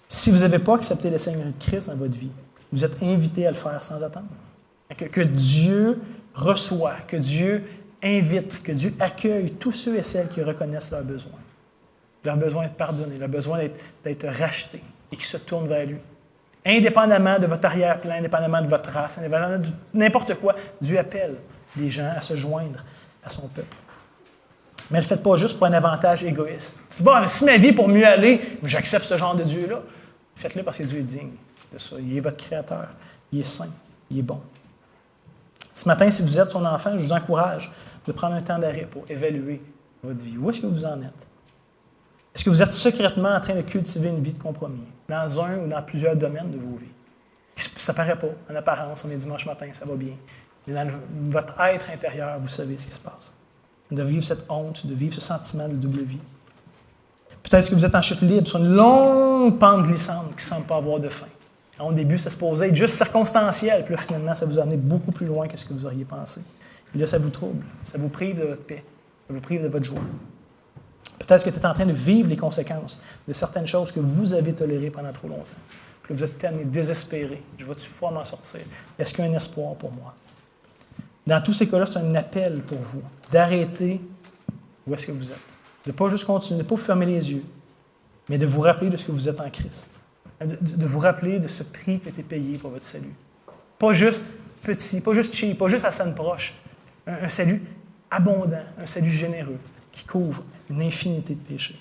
Speaker 1: Si vous n'avez pas accepté le Seigneur de Christ dans votre vie, vous êtes invité à le faire sans attendre. Que Dieu reçoit, que Dieu invite, que Dieu accueille tous ceux et celles qui reconnaissent leurs besoins. Leur besoin d'être pardonné, leur besoin d'être racheté et qui se tournent vers lui. Indépendamment de votre arrière-plan, indépendamment de votre race, indépendamment de n'importe quoi, Dieu appelle les gens à se joindre à son peuple. Mais ne le faites pas juste pour un avantage égoïste. C'est bon, si ma vie est pour mieux aller, j'accepte ce genre de Dieu-là. Faites-le parce que Dieu est digne de ça. Il est votre Créateur. Il est saint. Il est bon. Ce matin, si vous êtes son enfant, je vous encourage de prendre un temps d'arrêt pour évaluer votre vie. Où est-ce que vous en êtes? Est-ce que vous êtes secrètement en train de cultiver une vie de compromis dans un ou dans plusieurs domaines de vos vies? Ça ne paraît pas. En apparence, on est dimanche matin, ça va bien. Mais dans votre être intérieur, vous savez ce qui se passe. De vivre cette honte, de vivre ce sentiment de double vie. Peut-être que vous êtes en chute libre sur une longue pente glissante qui ne semble pas avoir de fin. Au début, ça se posait être juste circonstanciel, puis là, finalement, ça vous a amené beaucoup plus loin que ce que vous auriez pensé. Et là, ça vous trouble, ça vous prive de votre paix, ça vous prive de votre joie. Peut-être que tu es en train de vivre les conséquences de certaines choses que vous avez tolérées pendant trop longtemps. Puis là, vous êtes tellement désespéré. Je vais-tu pouvoir m'en sortir? Est-ce qu'il y a un espoir pour moi? Dans tous ces cas-là, c'est un appel pour vous d'arrêter où est-ce que vous êtes. De ne pas juste continuer, de ne pas vous fermer les yeux, mais de vous rappeler de ce que vous êtes en Christ. De vous rappeler de ce prix qui a été payé pour votre salut. Pas juste petit, pas juste cheap, pas juste à scène proche. Un salut abondant, un salut généreux qui couvre une infinité de péchés.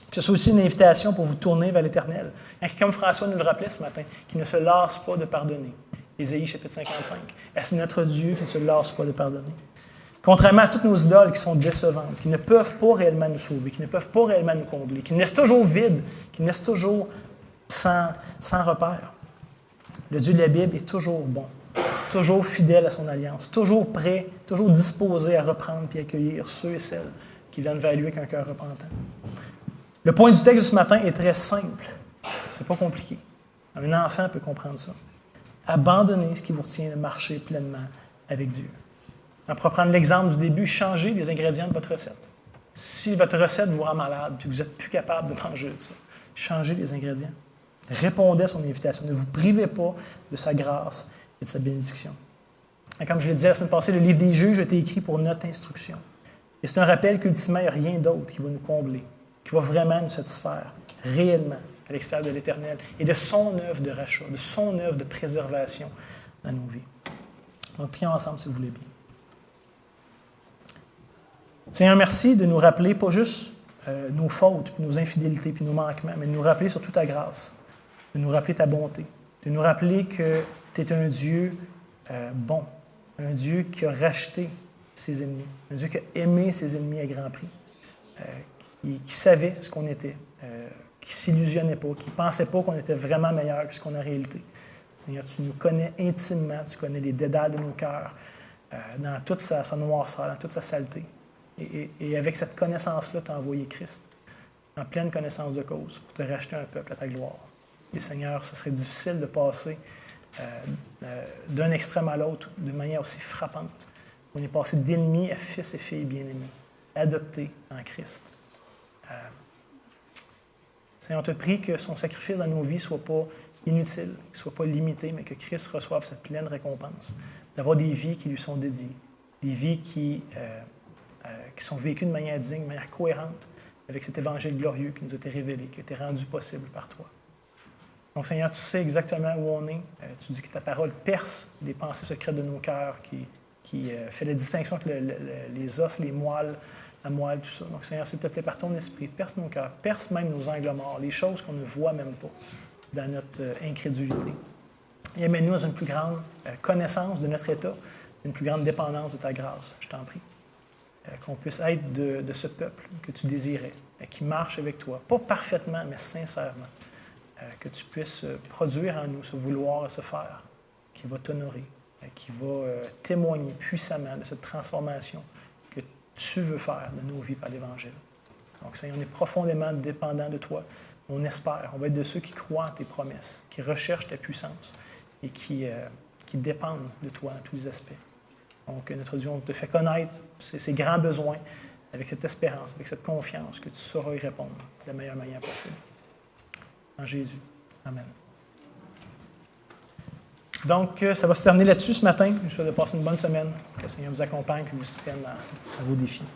Speaker 1: Que ce soit aussi une invitation pour vous tourner vers l'Éternel. Comme François nous le rappelait ce matin, qui ne se lasse pas de pardonner. Ésaïe chapitre 55. C'est notre Dieu qui ne se lasse pas de pardonner. Contrairement à toutes nos idoles qui sont décevantes, qui ne peuvent pas réellement nous sauver, qui ne peuvent pas réellement nous combler, qui nous laissent toujours vides, qui nous laissent toujours sans repère. Le Dieu de la Bible est toujours bon, toujours fidèle à son alliance, toujours prêt, toujours disposé à reprendre et accueillir ceux et celles qui viennent vers lui avec un cœur repentant. Le point du texte de ce matin est très simple. C'est pas compliqué. Un enfant peut comprendre ça. Abandonnez ce qui vous retient de marcher pleinement avec Dieu. On pourra prendre l'exemple du début, changez les ingrédients de votre recette. Si votre recette vous rend malade et que vous n'êtes plus capable de manger de ça, changez les ingrédients. Répondez à son invitation. Ne vous privez pas de sa grâce et de sa bénédiction. Et comme je l'ai dit la semaine passée, le livre des Juges a été écrit pour notre instruction. Et c'est un rappel qu'ultimement, il n'y a rien d'autre qui va nous combler, qui va vraiment nous satisfaire réellement à l'extérieur de l'Éternel et de son œuvre de rachat, de son œuvre de préservation dans nos vies. Donc, prions ensemble si vous voulez bien. Seigneur, merci de nous rappeler pas juste nos fautes, puis nos infidélités, puis nos manquements, mais de nous rappeler surtout ta grâce, de nous rappeler ta bonté, de nous rappeler que tu es un Dieu bon, un Dieu qui a racheté ses ennemis, un Dieu qui a aimé ses ennemis à grand prix, qui savait ce qu'on était, qui ne s'illusionnait pas, qui ne pensait pas qu'on était vraiment meilleur que ce qu'on a en réalité. Seigneur, tu nous connais intimement, tu connais les dédales de nos cœurs, dans toute sa noirceur, dans toute sa saleté. Et avec cette connaissance-là, tu as envoyé Christ, en pleine connaissance de cause, pour te racheter un peuple à ta gloire. Et Seigneur, ce serait difficile de passer d'un extrême à l'autre de manière aussi frappante. On est passé d'ennemis à fils et filles bien-aimés, adoptés en Christ. Seigneur, on te prie que son sacrifice dans nos vies ne soit pas inutile, qu'il ne soit pas limité, mais que Christ reçoive cette pleine récompense, d'avoir des vies qui lui sont dédiées, des vies qui sont vécues de manière digne, de manière cohérente avec cet évangile glorieux qui nous a été révélé, qui a été rendu possible par toi. Donc, Seigneur, tu sais exactement où on est. Tu dis que ta parole perce les pensées secrètes de nos cœurs, qui fait la distinction entre les os, les moelles, la moelle, tout ça. Donc, Seigneur, s'il te plaît, par ton esprit, perce nos cœurs, perce même nos angles morts, les choses qu'on ne voit même pas dans notre incrédulité. Et amène-nous dans une plus grande connaissance de notre état, une plus grande dépendance de ta grâce, je t'en prie. Qu'on puisse être de ce peuple que tu désirais, qui marche avec toi, pas parfaitement, mais sincèrement. Que tu puisses produire en nous ce vouloir et ce faire qui va t'honorer, qui va témoigner puissamment de cette transformation que tu veux faire de nos vies par l'Évangile. Donc, Seigneur, on est profondément dépendant de toi. On espère, on va être de ceux qui croient en tes promesses, qui recherchent ta puissance et qui dépendent de toi dans tous les aspects. Donc, notre Dieu, on te fait connaître ces grands besoins avec cette espérance, avec cette confiance que tu sauras y répondre de la meilleure manière possible. En Jésus. Amen. Donc, ça va se terminer là-dessus ce matin. Je vous souhaite de passer une bonne semaine. Que le Seigneur vous accompagne et vous soutienne à vos défis.